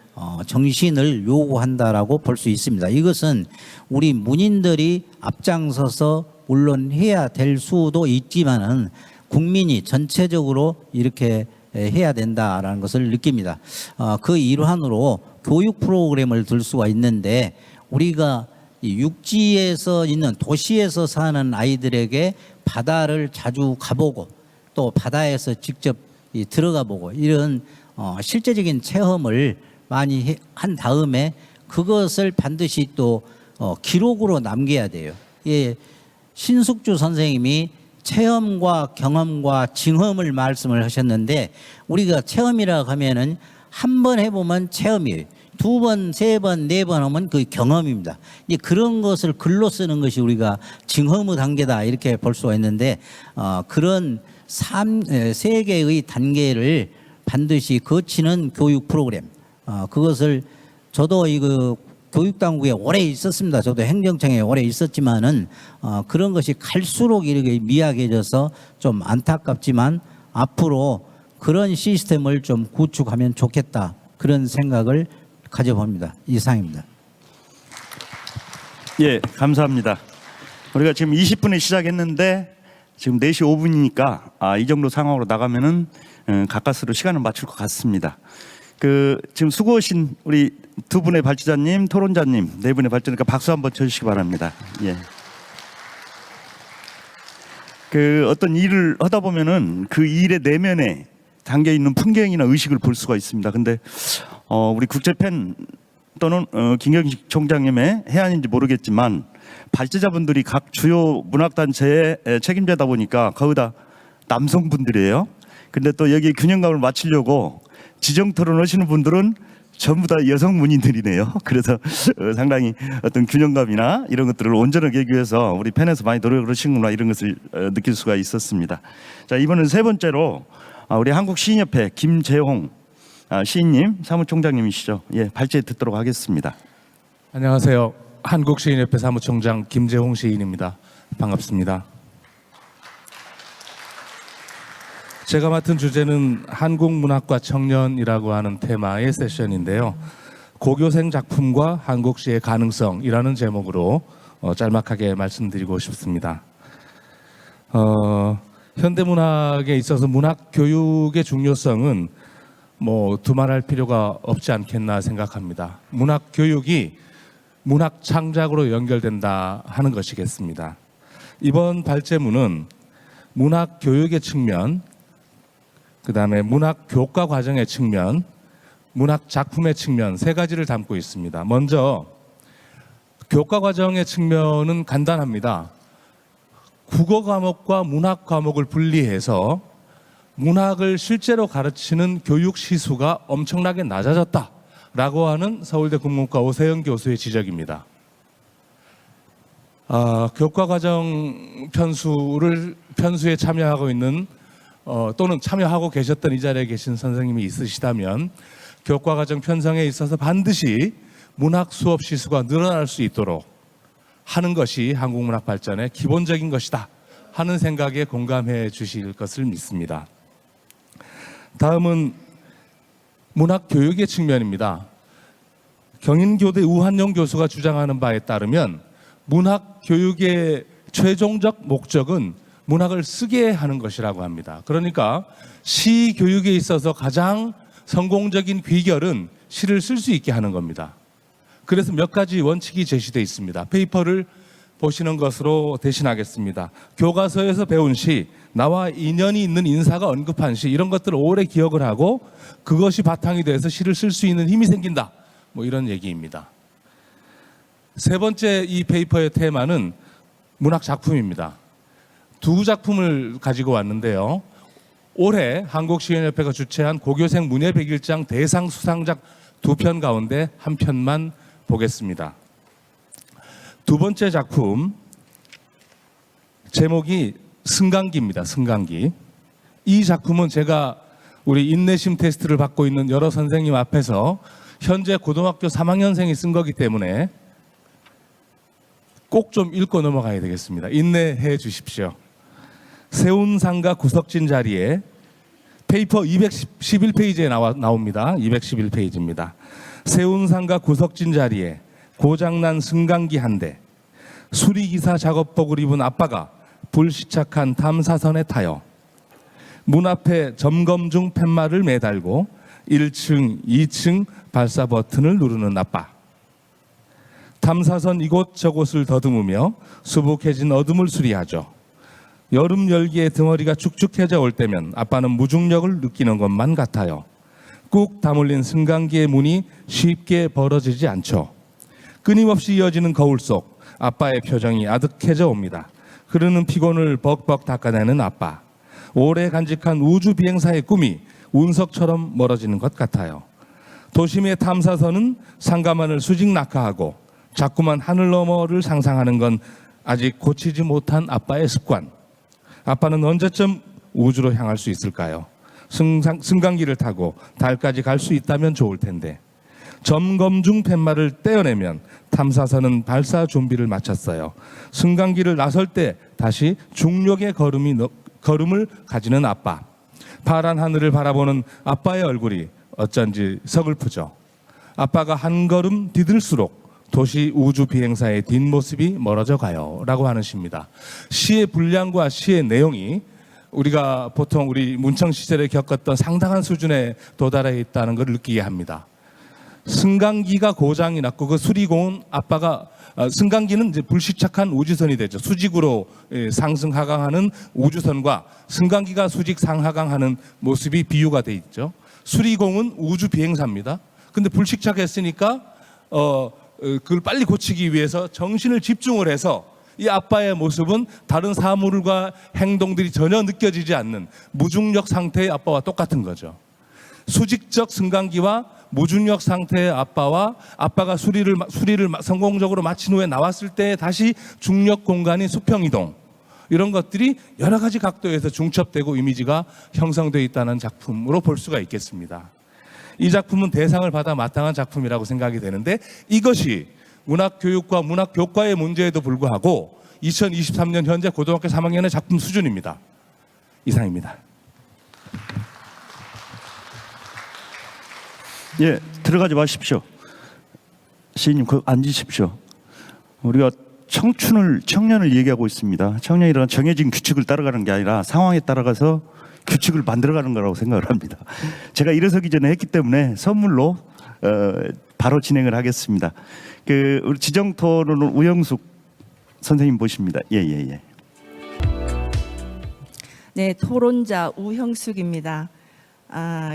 정신을 요구한다라고 볼 수 있습니다. 이것은 우리 문인들이 앞장서서 물론 해야 될 수도 있지만은 국민이 전체적으로 이렇게 해야 된다라는 것을 느낍니다. 그 일환으로 교육 프로그램을 들 수가 있는데 우리가 육지에서 있는 도시에서 사는 아이들에게 바다를 자주 가보고 또 바다에서 직접 들어가 보고 이런 실제적인 체험을 많이 한 다음에 그것을 반드시 또 기록으로 남겨야 돼요. 예, 신숙주 선생님이 체험과 경험과 징험을 말씀을 하셨는데 우리가 체험이라고 하면은 한 번 해보면 체험이에요. 두 번, 세 번, 네 번 하면 그 경험입니다. 이제 그런 것을 글로 쓰는 것이 우리가 징험의 단계다 이렇게 볼 수가 있는데 그런 세 개의 단계를 반드시 거치는 교육 프로그램 그것을 저도 이거 교육당국에 오래 있었습니다. 저도 행정청에 오래 있었지만은 그런 것이 갈수록 이렇게 미약해져서 좀 안타깝지만 앞으로 그런 시스템을 좀 구축하면 좋겠다 그런 생각을 가져봅니다. 이상입니다. 예, 감사합니다. 우리가 지금 20분에 시작했는데 지금 4시 5분이니까 이 정도 상황으로 나가면은 가까스로 시간을 맞출 것 같습니다. 지금 수고하신 우리 두 분의 발제자님, 토론자님, 네 분의 발제자니까 박수 한번 쳐주시기 바랍니다. 예. 어떤 일을 하다 보면은 그 일의 내면에 담겨 있는 풍경이나 의식을 볼 수가 있습니다. 근데 우리 국제팬 또는 김경식 총장님의 해안인지 모르겠지만 발제자분들이 각 주요 문학단체의 책임자다 보니까 거의 다 남성분들이에요. 근데 또 여기 균형감을 맞추려고 지정 토론하시는 분들은 전부 다 여성 문인들이네요. 그래서 상당히 어떤 균형감이나 이런 것들을 온전하게 하기 위해서 우리 팬에서 많이 노력을 하시는구나 이런 것을 느낄 수가 있었습니다. 자, 이번은 세 번째로 우리 한국시인협회 김재홍 시인님, 사무총장님이시죠. 예, 발제 듣도록 하겠습니다. 안녕하세요. 한국시인협회 사무총장 김재홍 시인입니다. 반갑습니다. 제가 맡은 주제는 한국문학과 청년이라고 하는 테마의 세션인데요. 고교생 작품과 한국시의 가능성이라는 제목으로 짤막하게 말씀드리고 싶습니다. 현대문학에 있어서 문학 교육의 중요성은 두말할 필요가 없지 않겠나 생각합니다. 문학 교육이 문학 창작으로 연결된다 하는 것이겠습니다. 이번 발제문은 문학 교육의 측면, 그 다음에 문학 교과 과정의 측면, 문학 작품의 측면 세 가지를 담고 있습니다. 먼저 교과 과정의 측면은 간단합니다. 국어 과목과 문학 과목을 분리해서 문학을 실제로 가르치는 교육 시수가 엄청나게 낮아졌다라고 하는 서울대 국문과 오세영 교수의 지적입니다. 교과과정 편수에 참여하고 있는 또는 참여하고 계셨던 이 자리에 계신 선생님이 있으시다면 교과과정 편성에 있어서 반드시 문학 수업 시수가 늘어날 수 있도록 하는 것이 한국 문학 발전의 기본적인 것이다 하는 생각에 공감해 주실 것을 믿습니다. 다음은 문학 교육의 측면입니다. 경인교대 우한용 교수가 주장하는 바에 따르면 문학 교육의 최종적 목적은 문학을 쓰게 하는 것이라고 합니다. 그러니까 시 교육에 있어서 가장 성공적인 귀결은 시를 쓸 수 있게 하는 겁니다. 그래서 몇 가지 원칙이 제시되어 있습니다. 페이퍼를 보시는 것으로 대신하겠습니다. 교과서에서 배운 시, 나와 인연이 있는 인사가 언급한 시, 이런 것들을 오래 기억을 하고 그것이 바탕이 돼서 시를 쓸 수 있는 힘이 생긴다. 뭐 이런 얘기입니다. 세 번째 이 페이퍼의 테마는 문학 작품입니다. 두 작품을 가지고 왔는데요. 올해 한국시인협회가 주최한 고교생 문예 100일장 대상 수상작 2편 가운데 한 편만 보겠습니다. 두 번째 작품 제목이 승강기입니다. 승강기. 이 작품은 제가 우리 인내심 테스트를 받고 있는 여러 선생님 앞에서 현재 고등학교 3학년생이 쓴 거기 때문에 꼭 좀 읽고 넘어가야 되겠습니다. 인내해 주십시오. 세운상가 구석진 자리에 페이퍼 211페이지에 나옵니다. 211페이지입니다. 세운상가 구석진 자리에 고장난 승강기 한 대, 수리기사 작업복을 입은 아빠가 불시착한 탐사선에 타요. 문 앞에 점검 중 팻말을 매달고 1층, 2층 발사 버튼을 누르는 아빠. 탐사선 이곳저곳을 더듬으며 수북해진 어둠을 수리하죠. 여름 열기에 덩어리가 축축해져 올 때면 아빠는 무중력을 느끼는 것만 같아요. 꾹 다물린 승강기의 문이 쉽게 벌어지지 않죠. 끊임없이 이어지는 거울 속 아빠의 표정이 아득해져 옵니다. 흐르는 피곤을 벅벅 닦아내는 아빠. 오래 간직한 우주 비행사의 꿈이 운석처럼 멀어지는 것 같아요. 도심의 탐사선은 상가만을 수직 낙하하고 자꾸만 하늘 너머를 상상하는 건 아직 고치지 못한 아빠의 습관. 아빠는 언제쯤 우주로 향할 수 있을까요? 승강기를 타고 달까지 갈 수 있다면 좋을 텐데. 점검 중 팻말을 떼어내면 탐사선은 발사 준비를 마쳤어요. 승강기를 나설 때 다시 중력의 걸음을 가지는 아빠. 파란 하늘을 바라보는 아빠의 얼굴이 어쩐지 서글프죠. 아빠가 한 걸음 디딜수록 도시 우주 비행사의 뒷모습이 멀어져 가요 라고 하는 시입니다. 시의 분량과 시의 내용이 우리가 보통 우리 문청 시절에 겪었던 상당한 수준에 도달해 있다는 것을 느끼게 합니다. 승강기가 고장이 났고 그 수리공은 아빠가 승강기는 이제 불시착한 우주선이 되죠. 수직으로 상승 하강하는 우주선과 승강기가 수직 상하강하는 모습이 비유가 돼 있죠. 수리공은 우주 비행사입니다. 근데 불시착했으니까 그걸 빨리 고치기 위해서 정신을 집중을 해서 이 아빠의 모습은 다른 사물과 행동들이 전혀 느껴지지 않는 무중력 상태의 아빠와 똑같은 거죠. 수직적 승강기와 무중력 상태의 아빠와 아빠가 수리를 성공적으로 마친 후에 나왔을 때 다시 중력 공간인 수평 이동, 이런 것들이 여러 가지 각도에서 중첩되고 이미지가 형성되어 있다는 작품으로 볼 수가 있겠습니다. 이 작품은 대상을 받아 마땅한 작품이라고 생각이 되는데 이것이 문학교육과 문학교과의 문제에도 불구하고 2023년 현재 고등학교 3학년의 작품 수준입니다. 이상입니다. 예, 들어가지 마십시오. 시인님, 앉으십시오. 우리가 청년을 얘기하고 있습니다. 청년이란 정해진 규칙을 따라가는 게 아니라 상황에 따라가서 규칙을 만들어가는 거라고 생각을 합니다. 제가 일어서기 전에 했기 때문에 선물로 바로 진행을 하겠습니다. 우리 지정토론은 우영숙 선생님 모십니다. 예. 네, 토론자 우형숙입니다.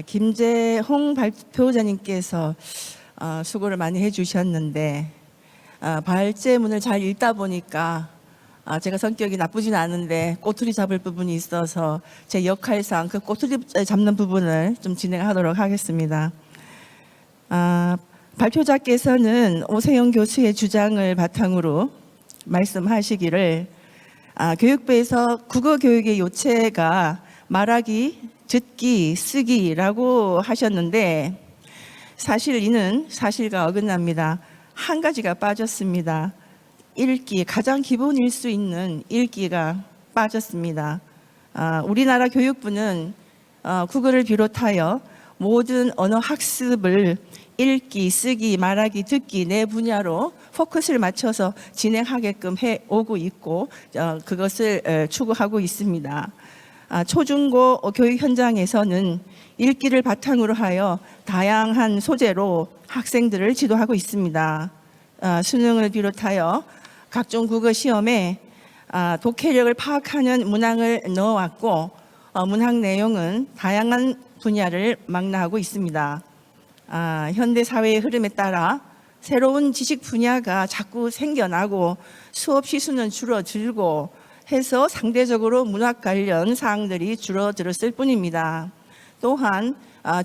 김재홍 발표자님께서 수고를 많이 해주셨는데 발제문을 잘 읽다 보니까 제가 성격이 나쁘진 않은데 꼬투리 잡을 부분이 있어서 제 역할상 그 꼬투리 잡는 부분을 좀 진행하도록 하겠습니다. 발표자께서는 오세영 교수의 주장을 바탕으로 말씀하시기를 교육부에서 국어 교육의 요체가 말하기, 듣기, 쓰기라고 하셨는데 사실 이는 사실과 어긋납니다. 한 가지가 빠졌습니다. 읽기, 가장 기본일 수 있는 읽기가 빠졌습니다. 우리나라 교육부는 국어를 비롯하여 모든 언어 학습을 읽기, 쓰기, 말하기, 듣기 네 분야로 포커스를 맞춰서 진행하게끔 해오고 있고 그것을 추구하고 있습니다. 초중고 교육 현장에서는 읽기를 바탕으로 하여 다양한 소재로 학생들을 지도하고 있습니다. 수능을 비롯하여 각종 국어 시험에 독해력을 파악하는 문항을 넣어왔고 문항 내용은 다양한 분야를 망라하고 있습니다. 현대 사회의 흐름에 따라 새로운 지식 분야가 자꾸 생겨나고 수업 시수는 줄어들고 해서 상대적으로 문학 관련 사항들이 줄어들었을 뿐입니다. 또한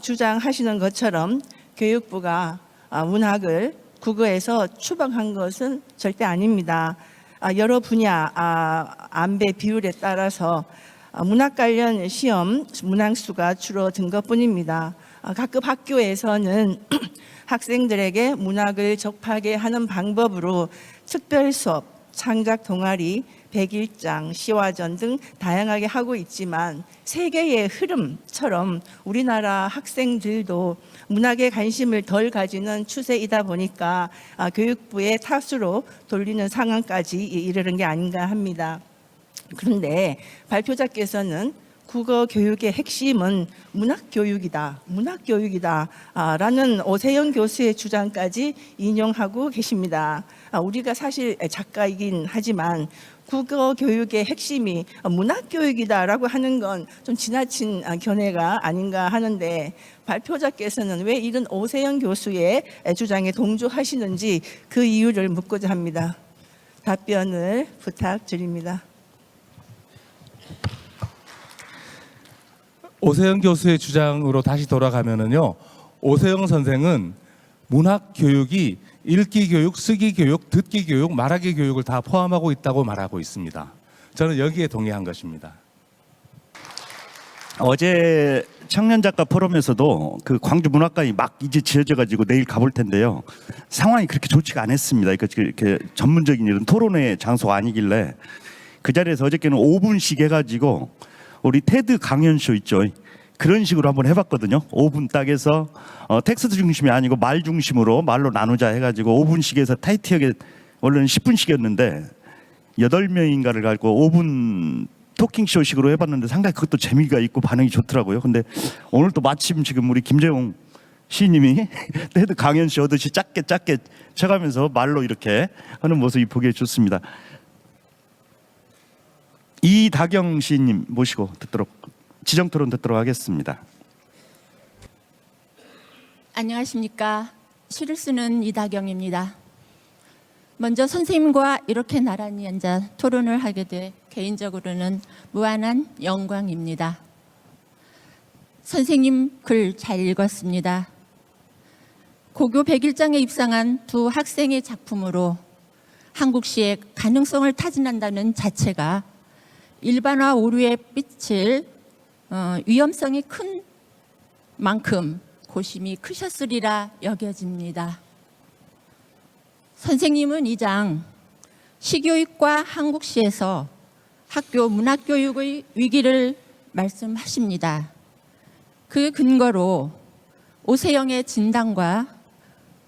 주장하시는 것처럼 교육부가 문학을 국어에서 추방한 것은 절대 아닙니다. 여러 분야 안배 비율에 따라서 문학 관련 시험 문항 수가 줄어든 것뿐입니다. 각급 학교에서는 학생들에게 문학을 접하게 하는 방법으로 특별 수업, 창작 동아리, 백일장, 시화전 등 다양하게 하고 있지만 세계의 흐름처럼 우리나라 학생들도 문학에 관심을 덜 가지는 추세이다 보니까 교육부의 탓으로 돌리는 상황까지 이르는 게 아닌가 합니다. 그런데 발표자께서는 국어 교육의 핵심은 문학교육이다 라는 오세영 교수의 주장까지 인용하고 계십니다. 우리가 사실 작가이긴 하지만 국어 교육의 핵심이 문학교육이다라고 하는 건 좀 지나친 견해가 아닌가 하는데 발표자께서는 왜 이런 오세영 교수의 주장에 동조하시는지 그 이유를 묻고자 합니다. 답변을 부탁드립니다. 오세영 교수의 주장으로 다시 돌아가면은요, 오세영 선생은 문학 교육이 읽기 교육, 쓰기 교육, 듣기 교육, 말하기 교육을 다 포함하고 있다고 말하고 있습니다. 저는 여기에 동의한 것입니다. 어제 청년 작가 포럼에서도 그 광주 문학관이 막 이제 지어져 가지고 내일 가볼 텐데요. 상황이 그렇게 좋지가 않았습니다. 그러니까 이렇게 전문적인 이런 토론회 장소가 아니길래 그 자리에서 어저께는 5분씩 해가지고 우리 테드 강연쇼 있죠. 그런 식으로 한번 해봤거든요. 5분 딱 해서 텍스트 중심이 아니고 말 중심으로 말로 나누자 해가지고 5분씩 해서 타이트하게 원래는 10분씩이었는데 8명인가를 갖고 5분 토킹쇼식으로 해봤는데 상당히 그것도 재미가 있고 반응이 좋더라고요. 근데 오늘 또 마침 지금 우리 김재용 시인님이 테드 강연쇼 하듯이 짧게 쳐가면서 말로 이렇게 하는 모습이 보기 좋습니다. 이다경 시인님 모시고 지정토론 듣도록 하겠습니다. 안녕하십니까. 시를 쓰는 이다경입니다. 먼저 선생님과 이렇게 나란히 앉아 토론을 하게 돼 개인적으로는 무한한 영광입니다. 선생님 글 잘 읽었습니다. 고교 101장에 입상한 두 학생의 작품으로 한국 시의 가능성을 타진한다는 자체가 일반화 오류에 삐칠 위험성이 큰 만큼 고심이 크셨으리라 여겨집니다. 선생님은 이 장 시교육과 한국시에서 학교 문학교육의 위기를 말씀하십니다. 그 근거로 오세영의 진단과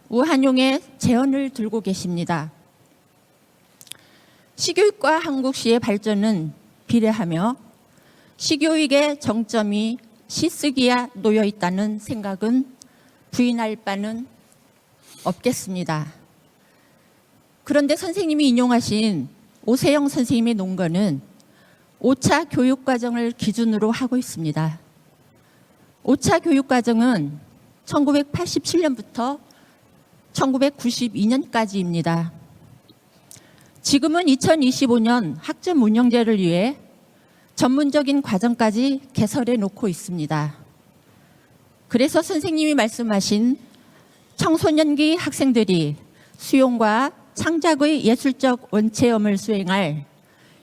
우한용의 재언을 들고 계십니다. 시교육과 한국시의 발전은 비례하며 시교육의 정점이 시쓰기에 놓여 있다는 생각은 부인할 바는 없겠습니다. 그런데 선생님이 인용하신 오세영 선생님의 논거는 5차 교육과정을 기준으로 하고 있습니다. 5차 교육과정은 1987년부터 1992년까지입니다. 지금은 2025년 학점 운영제를 위해 전문적인 과정까지 개설해 놓고 있습니다. 그래서 선생님이 말씀하신 청소년기 학생들이 수용과 창작의 예술적 원체험을 수행할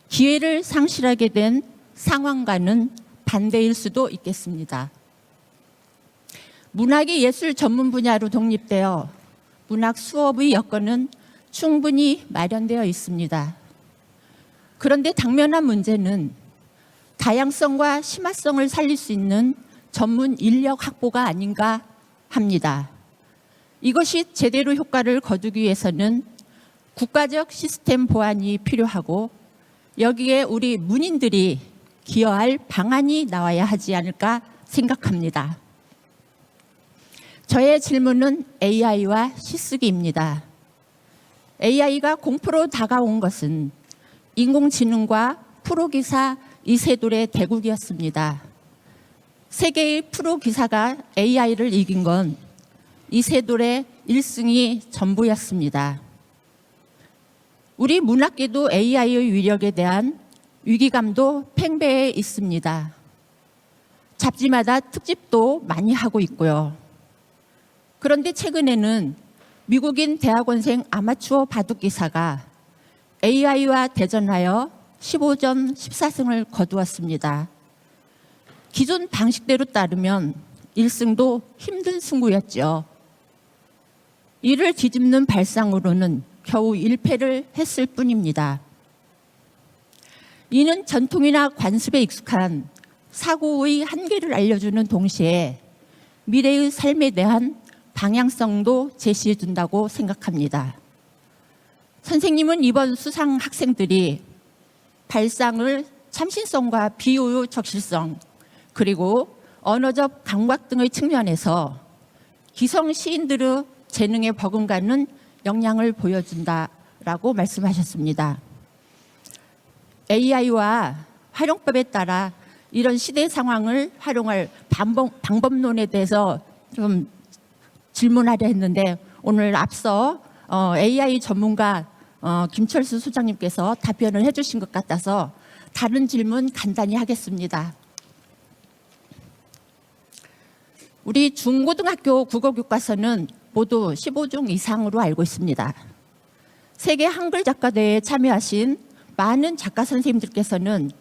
기회를 상실하게 된 상황과는 반대일 수도 있겠습니다. 문학이 예술 전문 분야로 독립되어 문학 수업의 여건은 충분히 마련되어 있습니다. 그런데 당면한 문제는 다양성과 심화성을 살릴 수 있는 전문 인력 확보가 아닌가 합니다. 이것이 제대로 효과를 거두기 위해서는 국가적 시스템 보완이 필요하고 여기에 우리 문인들이 기여할 방안이 나와야 하지 않을까 생각합니다. 저의 질문은 AI와 시쓰기입니다. AI가 공포로 다가온 것은 인공지능과 프로기사 이세돌의 대국이었습니다. 세계의 프로기사가 AI를 이긴 건 이세돌의 1승이 전부였습니다. 우리 문학계도 AI의 위력에 대한 위기감도 팽배해 있습니다. 잡지마다 특집도 많이 하고 있고요. 그런데 최근에는 미국인 대학원생 아마추어 바둑 기사가 AI와 대전하여 15전 14승을 거두었습니다. 기존 방식대로 따르면 1승도 힘든 승부였죠. 이를 뒤집는 발상으로는 겨우 1패를 했을 뿐입니다. 이는 전통이나 관습에 익숙한 사고의 한계를 알려주는 동시에 미래의 삶에 대한 방향성도 제시해 준다고 생각합니다. 선생님은 이번 수상 학생들이 발상을 참신성과 비유의 적실성 그리고 언어적 감각 등의 측면에서 기성 시인들의 재능에 버금가는 역량을 보여준다라고 말씀하셨습니다. AI와 활용법에 따라 이런 시대 상황을 활용할 방법론에 대해서 좀 질문하려 했는데 오늘 앞서 AI 전문가 김철수 소장님께서 답변을 해주신 것 같아서 다른 질문 간단히 하겠습니다. 우리 중고등학교 국어교과서는 모두 15종 이상으로 알고 있습니다. 세계 한글 작가대회에 참여하신 많은 작가 선생님들께서는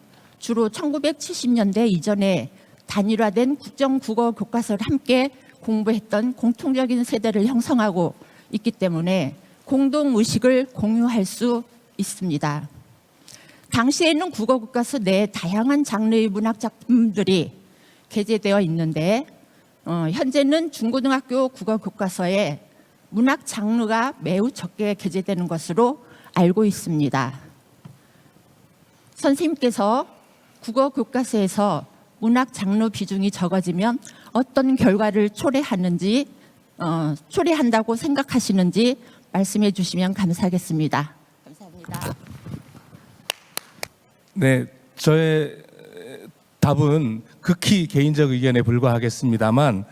주로 1970년대 이전에 단일화된 국정국어 교과서를 함께 공부했던 공통적인 세대를 형성하고 있기 때문에 공동의식을 공유할 수 있습니다. 당시에는 국어교과서 내에 다양한 장르의 문학 작품들이 게재되어 있는데 현재는 중고등학교 국어교과서에 문학 장르가 매우 적게 게재되는 것으로 알고 있습니다. 선생님께서 국어교과서에서 문학 장르 비중이 적어지면 어떤 결과를 초래한다고 생각하시는지 말씀해 주시면 감사하겠습니다. 감사합니다. 네, 저의 답은 극히 개인적 의견에 불과하겠습니다만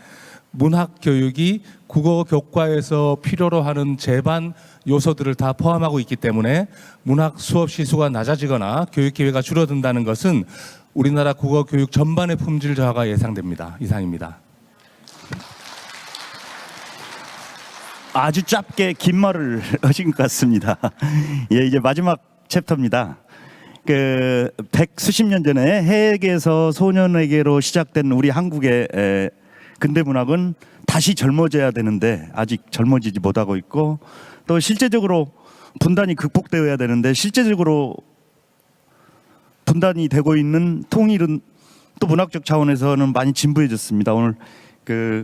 문학 교육이 국어 교과에서 필요로 하는 제반 요소들을 다 포함하고 있기 때문에 문학 수업 시수가 낮아지거나 교육 기회가 줄어든다는 것은 우리나라 국어 교육 전반의 품질 저하가 예상됩니다. 이상입니다. 아주 짧게 긴 말을 하신 것 같습니다. 예, 이제 마지막 챕터입니다. 그 백수십 년 전에 해외계에서 소년에게로 시작된 우리 한국의 근대 문학은 다시 젊어져야 되는데 아직 젊어지지 못하고 있고 또 실제적으로 분단이 극복되어야 되는데 실제적으로 분단이 되고 있는 통일은 또 문학적 차원에서는 많이 진부해졌습니다. 오늘 그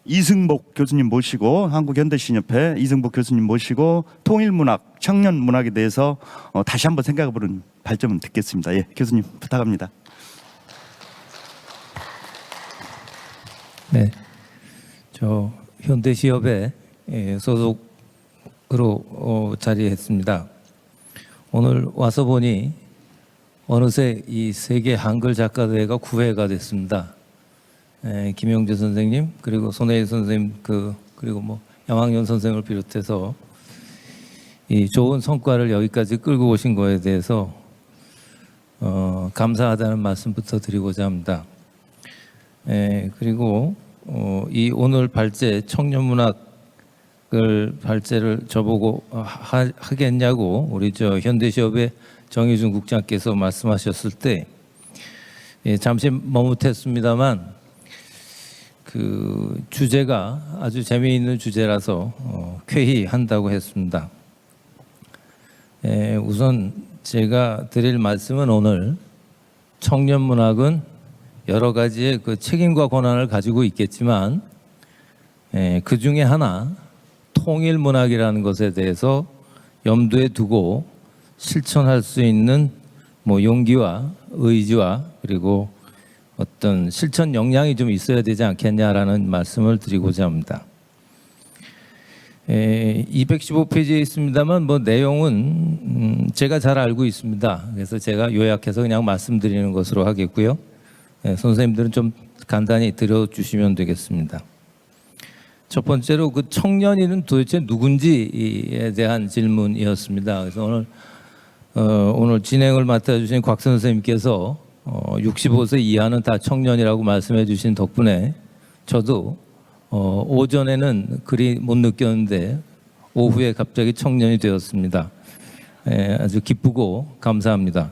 이승복 교수님 모시고 한국현대시인협회 이승복 교수님 모시고 통일문학, 청년문학에 대해서 다시 한번 생각해보는 발전을 듣겠습니다. 예, 교수님 부탁합니다. 네, 저 현대시협회 소속으로 자리했습니다. 오늘 와서 보니 어느새 이 세계 한글 작가대회가 9회가 됐습니다. 김영재 선생님 그리고 손혜일 선생님 그리고 뭐 양학연 선생을 비롯해서 이 좋은 성과를 여기까지 끌고 오신 거에 대해서 감사하다는 말씀부터 드리고자 합니다. 그리고 이 오늘 발제 청년문학을 발제를 저보고 하겠냐고 우리 저 현대시업의 정의준 국장께서 말씀하셨을 때 잠시 머뭇했습니다만 그 주제가 아주 재미있는 주제라서 쾌히한다고 했습니다. 우선 제가 드릴 말씀은 오늘 청년문학은 여러 가지의 그 책임과 권한을 가지고 있겠지만 그 중에 하나 통일문학이라는 것에 대해서 염두에 두고 실천할 수 있는 뭐 용기와 의지와 그리고 어떤 실천 역량이 좀 있어야 되지 않겠냐라는 말씀을 드리고자 합니다. 215페이지에 있습니다만 뭐 내용은 제가 잘 알고 있습니다. 그래서 제가 요약해서 그냥 말씀드리는 것으로 하겠고요. 선생님들은 좀 간단히 들어주시면 되겠습니다. 첫 번째로 그 청년이는 도대체 누군지에 대한 질문이었습니다. 그래서 오늘 진행을 맡아주신 곽 선생님께서 65세 이하는 다 청년이라고 말씀해 주신 덕분에 저도 오전에는 그리 못 느꼈는데 오후에 갑자기 청년이 되었습니다. 아주 기쁘고 감사합니다.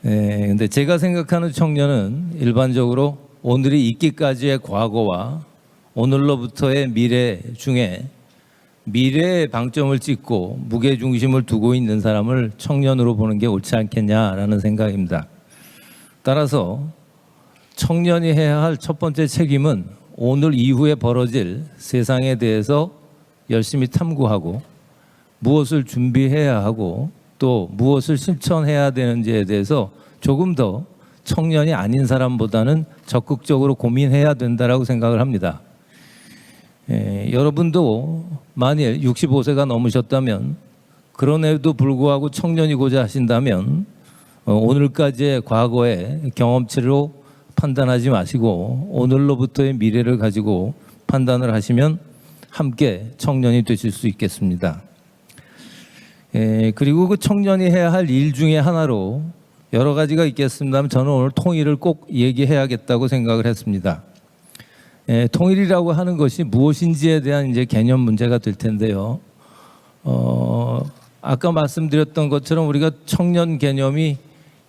근데 제가 생각하는 청년은 일반적으로 오늘이 있기까지의 과거와 오늘로부터의 미래 중에 미래에 방점을 찍고 무게중심을 두고 있는 사람을 청년으로 보는 게 옳지 않겠냐라는 생각입니다. 따라서 청년이 해야 할 첫 번째 책임은 오늘 이후에 벌어질 세상에 대해서 열심히 탐구하고 무엇을 준비해야 하고 또 무엇을 실천해야 되는지에 대해서 조금 더 청년이 아닌 사람보다는 적극적으로 고민해야 된다라고 생각을 합니다. 여러분도 만일 65세가 넘으셨다면 그럼에도 불구하고 청년이고자 하신다면 오늘까지의 과거의 경험치로 판단하지 마시고 오늘로부터의 미래를 가지고 판단을 하시면 함께 청년이 되실 수 있겠습니다. 그리고 그 청년이 해야 할 일 중에 하나로 여러 가지가 있겠습니다만 저는 오늘 통일을 꼭 얘기해야겠다고 생각을 했습니다. 통일이라고 하는 것이 무엇인지에 대한 이제 개념 문제가 될 텐데요. 아까 말씀드렸던 것처럼 우리가 청년 개념이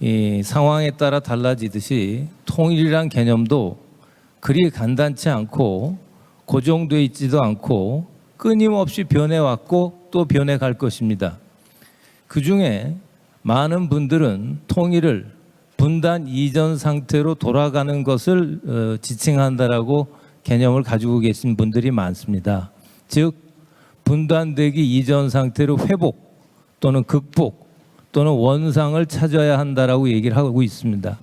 이 상황에 따라 달라지듯이 통일이란 개념도 그리 간단치 않고 고정되어 있지도 않고 끊임없이 변해왔고 또 변해갈 것입니다. 그중에 많은 분들은 통일을 분단 이전 상태로 돌아가는 것을 지칭한다라고 개념을 가지고 계신 분들이 많습니다. 즉 분단되기 이전 상태로 회복 또는 극복 또는 원상을 찾아야 한다라고 얘기를 하고 있습니다.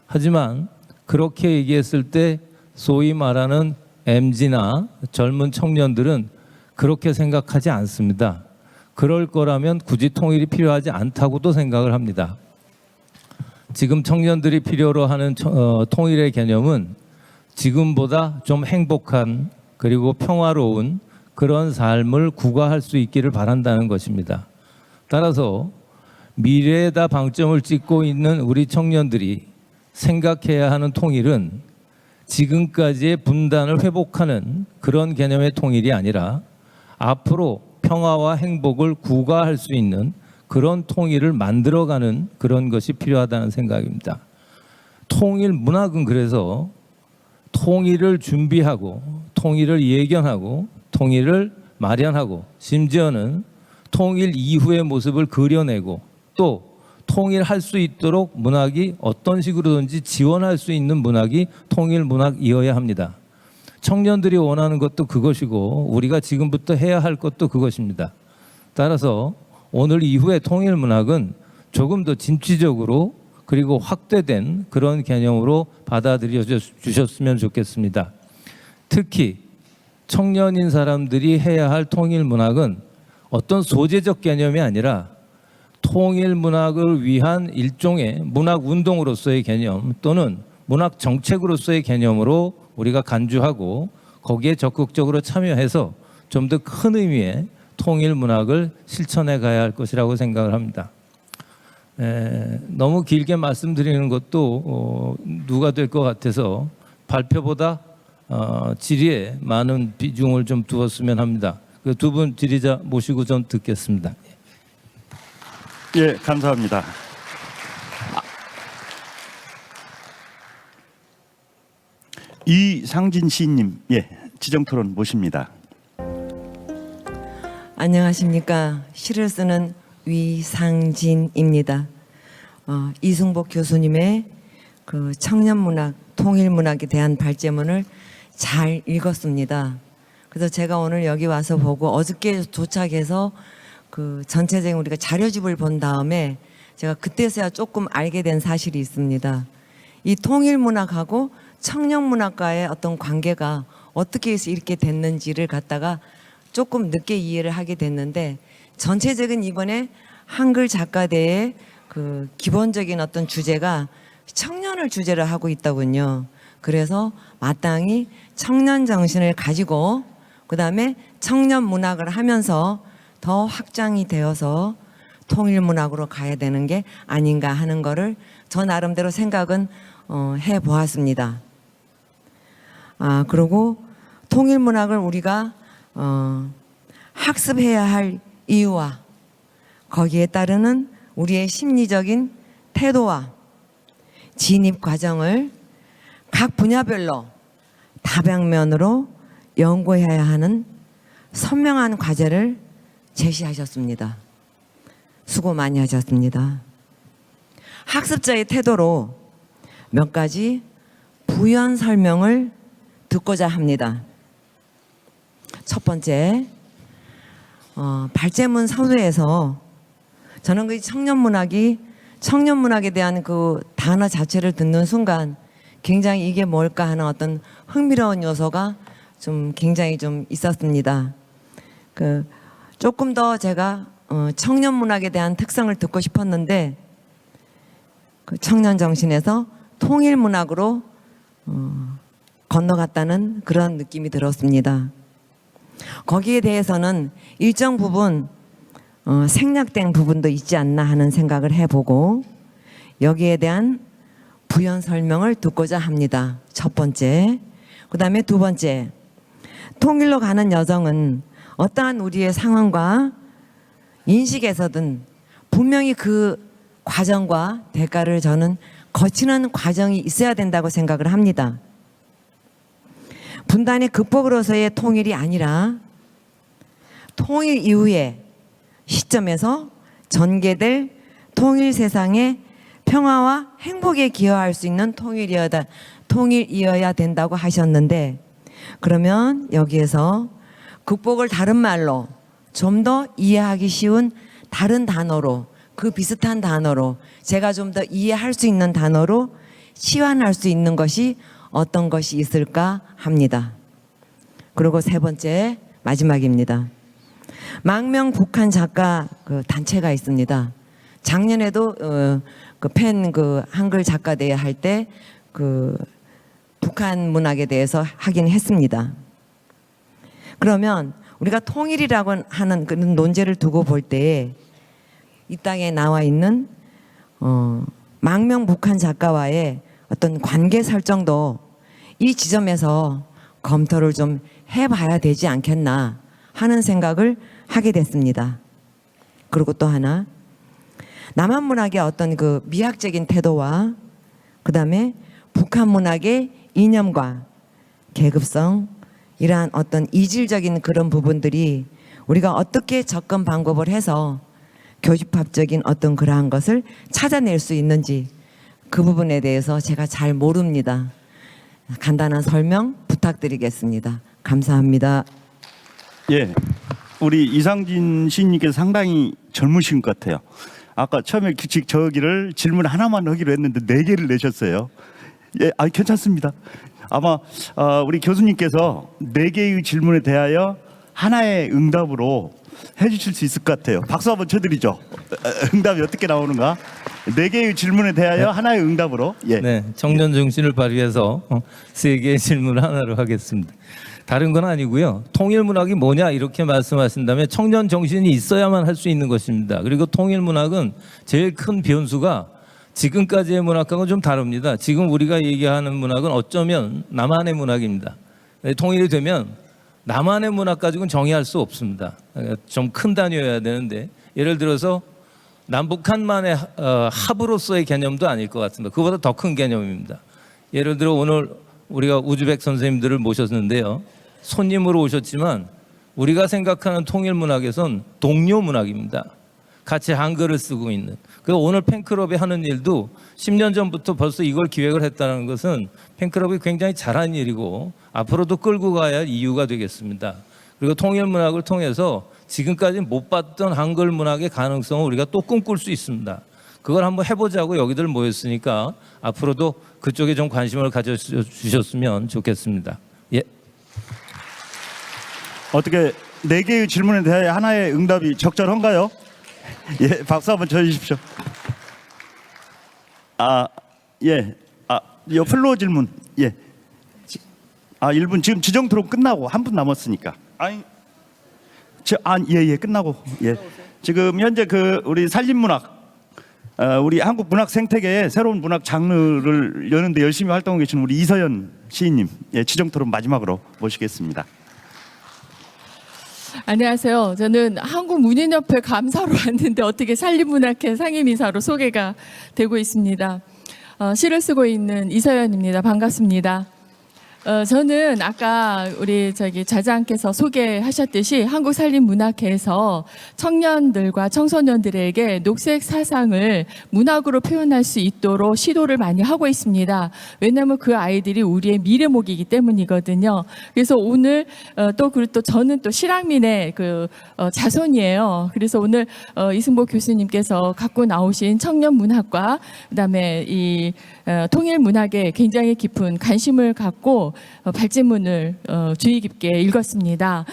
하지만 그렇게 얘기했을 때 소위 말하는 MZ나 젊은 청년들은 그렇게 생각하지 않습니다. 그럴 거라면 굳이 통일이 필요하지 않다고도 생각을 합니다. 지금 청년들이 필요로 하는 통일의 개념은 지금보다 좀 행복한 그리고 평화로운 그런 삶을 구가할 수 있기를 바란다는 것입니다. 따라서 미래에다 방점을 찍고 있는 우리 청년들이 생각해야 하는 통일은 지금까지의 분단을 회복하는 그런 개념의 통일이 아니라 앞으로 평화와 행복을 구가할 수 있는 그런 통일을 만들어가는 그런 것이 필요하다는 생각입니다. 통일 문학은 그래서 통일을 준비하고 통일을 예견하고 통일을 마련하고 심지어는 통일 이후의 모습을 그려내고 또 통일할 수 있도록 문학이 어떤 식으로든지 지원할 수 있는 문학이 통일 문학이어야 합니다. 청년들이 원하는 것도 그것이고 우리가 지금부터 해야 할 것도 그것입니다. 따라서 오늘 이후의 통일 문학은 조금 더 진취적으로 그리고 확대된 그런 개념으로 받아들여 주셨으면 좋겠습니다. 특히 청년인 사람들이 해야 할 통일 문학은 어떤 소재적 개념이 아니라 통일 문학을 위한 일종의 문학 운동으로서의 개념 또는 문학 정책으로서의 개념으로 우리가 간주하고 거기에 적극적으로 참여해서 좀 더 큰 의미의 통일 문학을 실천해 가야 할 것이라고 생각을 합니다. 너무 길게 말씀드리는 것도 누가 될 것 같아서 발표보다 질의에 많은 비중을 좀 두었으면 합니다. 그 두 분 질의자 모시고 좀 듣겠습니다. 예, 감사합니다. 이상진 시인님, 예, 지정토론 모십니다. 안녕하십니까. 시를 쓰는 위상진입니다. 이승복 교수님의 그 청년문학, 통일문학에 대한 발제문을 잘 읽었습니다. 그래서 제가 오늘 여기 와서 보고 어저께 도착해서 그 전체적인 우리가 자료집을 본 다음에 제가 그때서야 조금 알게 된 사실이 있습니다. 이 통일문학하고 청년문학과의 어떤 관계가 어떻게 해서 이렇게 됐는지를 갖다가 조금 늦게 이해를 하게 됐는데, 전체적인 이번에 한글 작가대의 그 기본적인 어떤 주제가 청년을 주제로 하고 있더군요. 그래서 마땅히 청년 정신을 가지고 그다음에 청년 문학을 하면서 더 확장이 되어서 통일 문학으로 가야 되는 게 아닌가 하는 거를 저 나름대로 생각은 해 보았습니다. 그리고 통일 문학을 우리가 학습해야 할 이유와 거기에 따르는 우리의 심리적인 태도와 진입 과정을 각 분야별로 다방면으로 연구해야 하는 선명한 과제를 제시하셨습니다. 수고 많이 하셨습니다. 학습자의 태도로 몇 가지 부연 설명을 듣고자 합니다. 첫 번째, 발제문 서두에서 저는 그 청년문학에 대한 그 단어 자체를 듣는 순간 굉장히 이게 뭘까 하는 어떤 흥미로운 요소가 좀 굉장히 좀 있었습니다. 그 조금 더 제가 청년문학에 대한 특성을 듣고 싶었는데 그 청년 정신에서 통일문학으로 건너갔다는 그런 느낌이 들었습니다. 거기에 대해서는 일정 부분 생략된 부분도 있지 않나 하는 생각을 해보고 여기에 대한 부연 설명을 듣고자 합니다. 첫 번째. 그 다음에 두 번째. 통일로 가는 여정은 어떠한 우리의 상황과 인식에서든 분명히 그 과정과 대가를 저는 거치는 과정이 있어야 된다고 생각을 합니다. 분단의 극복으로서의 통일이 아니라 통일 이후의 시점에서 전개될 통일 세상의 평화와 행복에 기여할 수 있는 통일이어야 된다고 하셨는데, 그러면 여기에서 극복을 다른 말로 좀 더 이해하기 쉬운 다른 단어로, 그 비슷한 단어로 제가 좀 더 이해할 수 있는 단어로 치환할 수 있는 것이 어떤 것이 있을까 합니다. 그리고 세 번째, 마지막입니다. 망명 북한 작가 그 단체가 있습니다. 작년에도 그 한글 작가대회 할 때 그 북한 문학에 대해서 하긴 했습니다. 그러면 우리가 통일이라고 하는 그런 논제를 두고 볼 때 이 땅에 나와 있는 망명 북한 작가와의 어떤 관계 설정도 이 지점에서 검토를 좀 해봐야 되지 않겠나 하는 생각을 하게 됐습니다. 그리고 또 하나, 남한 문학의 어떤 그 미학적인 태도와 그 다음에 북한 문학의 이념과 계급성, 이러한 어떤 이질적인 그런 부분들이 우리가 어떻게 접근 방법을 해서 교집합적인 어떤 그러한 것을 찾아낼 수 있는지, 그 부분에 대해서 제가 잘 모릅니다. 간단한 설명 부탁드리겠습니다. 감사합니다. 예, 우리 이상진 시인님께서 상당히 젊으신 것 같아요. 아까 처음에 규칙 저기를 질문 하나만 하기로 했는데 4개를 내셨어요. 예, 괜찮습니다. 아마 우리 교수님께서 4개의 질문에 대하여 하나의 응답으로 해주실 수 있을 것 같아요. 박수 한번 쳐드리죠. 응답이 어떻게 나오는가? 4개의 질문에 대하여 하나의 응답으로. 예. 네, 청년 정신을 발휘해서 3개의 질문을 하나로 하겠습니다. 다른 건 아니고요. 통일문학이 뭐냐 이렇게 말씀하신다면 청년 정신이 있어야만 할 수 있는 것입니다. 그리고 통일문학은 제일 큰 변수가 지금까지의 문학과는 좀 다릅니다. 지금 우리가 얘기하는 문학은 어쩌면 남한의 문학입니다. 통일이 되면 남한의 문학 가지고는 정의할 수 없습니다. 좀 큰 단위여야 되는데 예를 들어서 남북한만의 합으로서의 개념도 아닐 것 같습니다. 그보다 더 큰 개념입니다. 예를 들어 오늘 우리가 우즈벡 선생님들을 모셨는데요. 손님으로 오셨지만 우리가 생각하는 통일문학에선 동료 문학입니다. 같이 한글을 쓰고 있는. 그래서 오늘 팬클럽이 하는 일도 10년 전부터 벌써 이걸 기획을 했다는 것은 팬클럽이 굉장히 잘한 일이고 앞으로도 끌고 가야 할 이유가 되겠습니다. 그리고 통일문학을 통해서 지금까지 못 봤던 한글 문학의 가능성을 우리가 또 꿈꿀 수 있습니다. 그걸 한번 해보자고 여기들 모였으니까 앞으로도 그쪽에 좀 관심을 가져주셨으면 좋겠습니다. 예. 어떻게 4개의 질문에 대해 하나의 응답이 적절한가요? 예, 박수 한번 쳐주십시오. 예. 플로어 질문. 예. 1분 지금 지정 토론 끝나고 한 분 남았으니까. 예, 끝나고. 예. 지금 현재 우리 산림문학 우리 한국 문학 생태계에 새로운 문학 장르를 여는데 열심히 활동하고 계신 우리 이서연 시인님, 예, 지정 토론 마지막으로 모시겠습니다. 안녕하세요. 저는 한국문인협회 감사로 왔는데 어떻게 산림문학회 상임이사로 소개가 되고 있습니다. 시를 쓰고 있는 이서연입니다. 반갑습니다. 저는 아까 우리 좌장께서 소개하셨듯이 한국산림문학회에서 청년들과 청소년들에게 녹색 사상을 문학으로 표현할 수 있도록 시도를 많이 하고 있습니다. 왜냐하면 그 아이들이 우리의 미래목이기 때문이거든요. 그래서 오늘 그리고 또 저는 또 실향민의 자손이에요. 그래서 오늘 이승복 교수님께서 갖고 나오신 청년문학과 그다음에 이 통일문학에 굉장히 깊은 관심을 갖고 발제문을 주의 깊게 읽었습니다.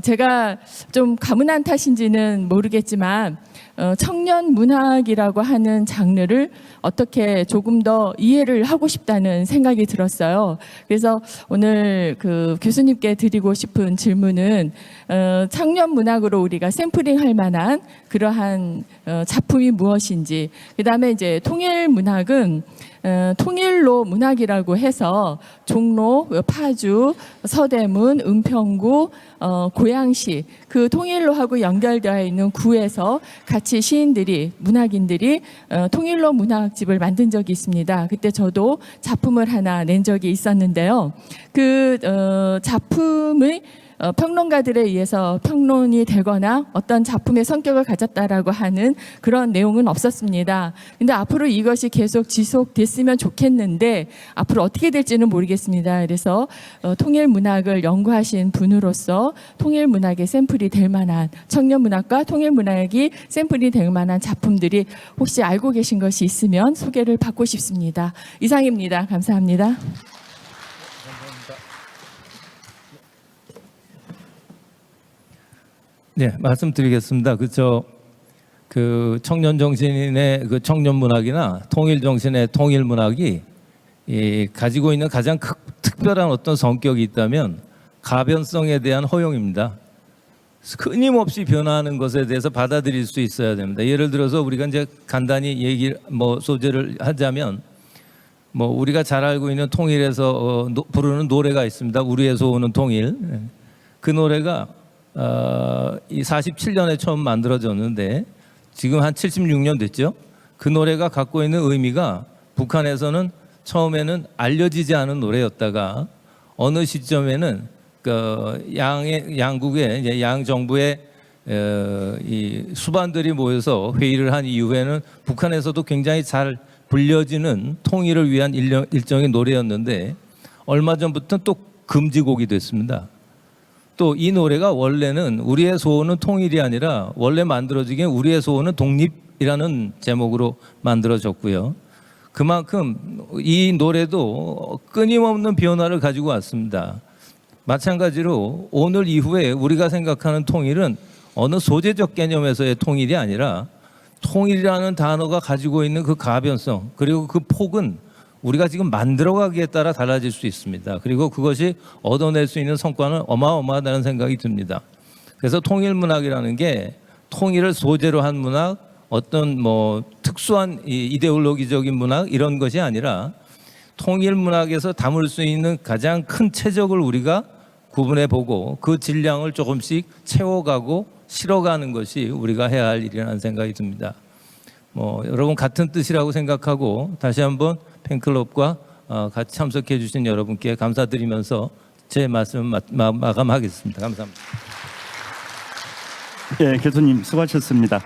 제가 좀 가문한 탓인지는 모르겠지만 청년 문학이라고 하는 장르를 어떻게 조금 더 이해를 하고 싶다는 생각이 들었어요. 그래서 오늘 교수님께 드리고 싶은 질문은 청년 문학으로 우리가 샘플링할 만한 그러한 작품이 무엇인지, 그다음에 이제 통일 문학은 통일로 문학이라고 해서 종로, 파주, 서대문, 은평구, 고양시 그 통일로 하고 연결되어 있는 구에서 같이 시인들이 문학인들이 통일로 문학집을 만든 적이 있습니다. 그때 저도 작품을 하나 낸 적이 있었는데요. 그 작품의 평론가들에 의해서 평론이 되거나 어떤 작품의 성격을 가졌다라고 하는 그런 내용은 없었습니다. 근데 앞으로 이것이 계속 지속됐으면 좋겠는데 앞으로 어떻게 될지는 모르겠습니다. 그래서 통일문학을 연구하신 분으로서 통일문학의 샘플이 될 만한, 청년문학과 통일문학이 샘플이 될 만한 작품들이 혹시 알고 계신 것이 있으면 소개를 받고 싶습니다. 이상입니다. 감사합니다. 네, 말씀드리겠습니다. 그 청년 정신의 그 청년 문학이나 통일 정신의 통일 문학이 가지고 있는 가장 특별한 어떤 성격이 있다면 가변성에 대한 허용입니다. 끊임없이 변화하는 것에 대해서 받아들일 수 있어야 됩니다. 예를 들어서 우리가 이제 간단히 소재를 하자면 우리가 잘 알고 있는 통일에서 부르는 노래가 있습니다. 우리에서 오는 통일. 그 노래가 이 47년에 처음 만들어졌는데 지금 한 76년 됐죠. 그 노래가 갖고 있는 의미가 북한에서는 처음에는 알려지지 않은 노래였다가 어느 시점에는 양국의 양 정부의 이 수반들이 모여서 회의를 한 이후에는 북한에서도 굉장히 잘 불려지는 통일을 위한 일종의 노래였는데 얼마 전부터 또 금지곡이 됐습니다. 또 이 노래가 원래는 우리의 소원은 통일이 아니라 원래 만들어지기엔 우리의 소원은 독립이라는 제목으로 만들어졌고요. 그만큼 이 노래도 끊임없는 변화를 가지고 왔습니다. 마찬가지로 오늘 이후에 우리가 생각하는 통일은 어느 소재적 개념에서의 통일이 아니라 통일이라는 단어가 가지고 있는 그 가변성 그리고 그 폭은 우리가 지금 만들어가기에 따라 달라질 수 있습니다. 그리고 그것이 얻어낼 수 있는 성과는 어마어마하다는 생각이 듭니다. 그래서 통일문학이라는 게 통일을 소재로 한 문학, 어떤 뭐 특수한 이데올로기적인 문학 이런 것이 아니라 통일문학에서 담을 수 있는 가장 큰 체적을 우리가 구분해 보고 그 질량을 조금씩 채워가고 실어가는 것이 우리가 해야 할 일이라는 생각이 듭니다. 뭐 여러분 같은 뜻이라고 생각하고 다시 한번 팬클럽과 같이 참석해 주신 여러분께 감사드리면서 제 말씀 마감하겠습니다. 감사합니다. 예, 교수님 수고하셨습니다.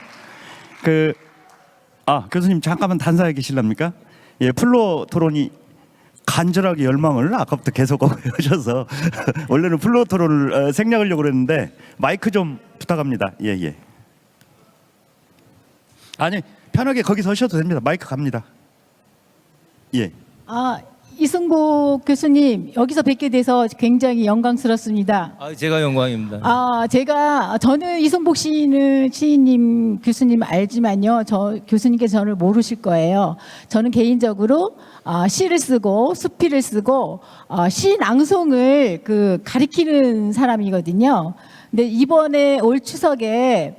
교수님 잠깐만 단사에 계실랍니까? 예, 플로 토론이 간절하게 열망을 아까부터 계속 하셔서 원래는 플로 토론을 생략하려고 그랬는데 마이크 좀 부탁합니다. 예. 아니 편하게 거기 서셔도 됩니다. 마이크 갑니다. 예. 이승복 교수님 여기서 뵙게 돼서 굉장히 영광스럽습니다. 제가 영광입니다. 저는 이승복 시인님 교수님 알지만요. 교수님께서 저를 모르실 거예요. 저는 개인적으로 시를 쓰고 수필을 쓰고 시 낭송을 가리키는 사람이거든요. 근데 이번에 올 추석에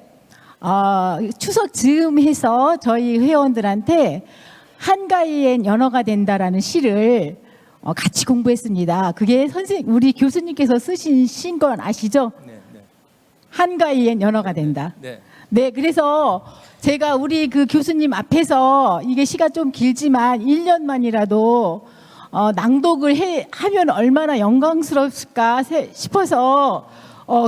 추석 즈음 해서 저희 회원들한테 한가위엔 연어가 된다라는 시를 같이 공부했습니다. 그게 우리 교수님께서 쓰신 시인 건 아시죠? 네. 한가위엔 연어가 된다. 네, 그래서 제가 우리 교수님 앞에서 이게 시가 좀 길지만 1년만이라도 낭독을 하면 얼마나 영광스러울까 싶어서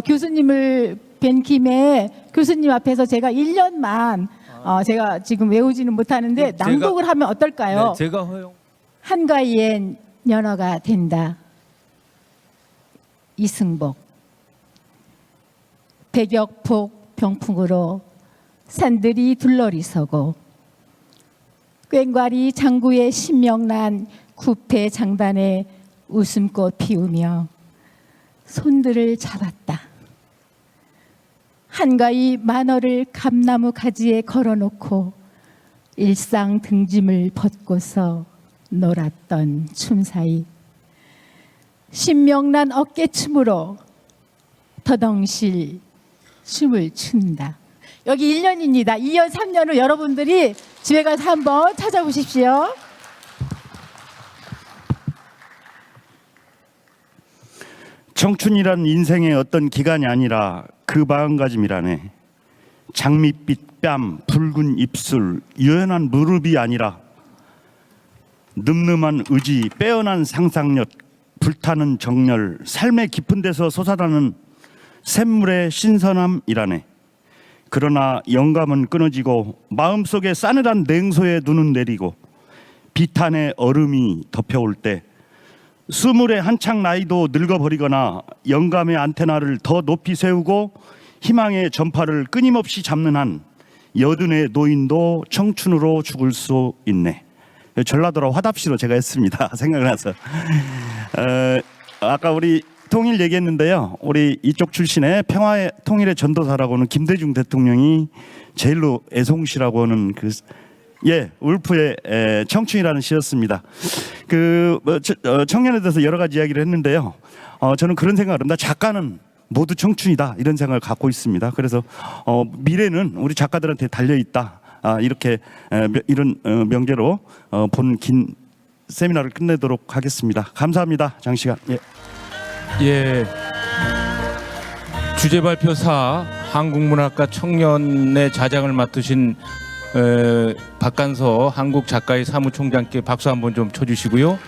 교수님을 뵌 김에 교수님 앞에서 제가 1년만 제가 지금 외우지는 못하는데 낭독을 하면 어떨까요? 네, 제가 허용. 한가위엔 연어가 된다. 이승복. 백역폭 병풍으로 산들이 둘러리 서고 꽹과리 장구의 신명난 구패 장단에 웃음꽃 피우며 손들을 잡았다. 한가위 만어를 감나무 가지에 걸어놓고 일상 등짐을 벗고서 놀았던 춤사이 신명난 어깨춤으로 더덩실 춤을 춘다. 여기 1년입니다. 2년, 3년 후 여러분들이 집에 가서 한번 찾아보십시오. 청춘이란 인생의 어떤 기간이 아니라 그 마음가짐이라네. 장밋빛 뺨, 붉은 입술, 유연한 무릎이 아니라 늠름한 의지, 빼어난 상상력, 불타는 정열, 삶의 깊은 데서 솟아나는 샘물의 신선함이라네. 그러나 영감은 끊어지고 마음속에 싸늘한 냉소의 눈은 내리고 비탄의 얼음이 덮여올 때 스물의 한창 나이도 늙어버리거나 영감의 안테나를 더 높이 세우고 희망의 전파를 끊임없이 잡는 한 여든의 노인도 청춘으로 죽을 수 있네. 전라도로 화답시로 제가 했습니다. 생각나서. 아까 우리 통일 얘기했는데요. 우리 이쪽 출신의 평화의 통일의 전도사라고는 김대중 대통령이 제일로 애송시라고 하는 울프의 청춘이라는 시였습니다. 청년에 대해서 여러 가지 이야기를 했는데요. 저는 그런 생각을 합니다. 작가는 모두 청춘이다 이런 생각을 갖고 있습니다. 그래서 미래는 우리 작가들한테 달려 있다. 이렇게 이런 명제로 본 긴 세미나를 끝내도록 하겠습니다. 감사합니다. 장시간. 예. 주제 발표 4 한국문학과 청년의 자장을 맡으신 박간서 한국작가의 사무총장께 박수 한번 좀 쳐주시고요.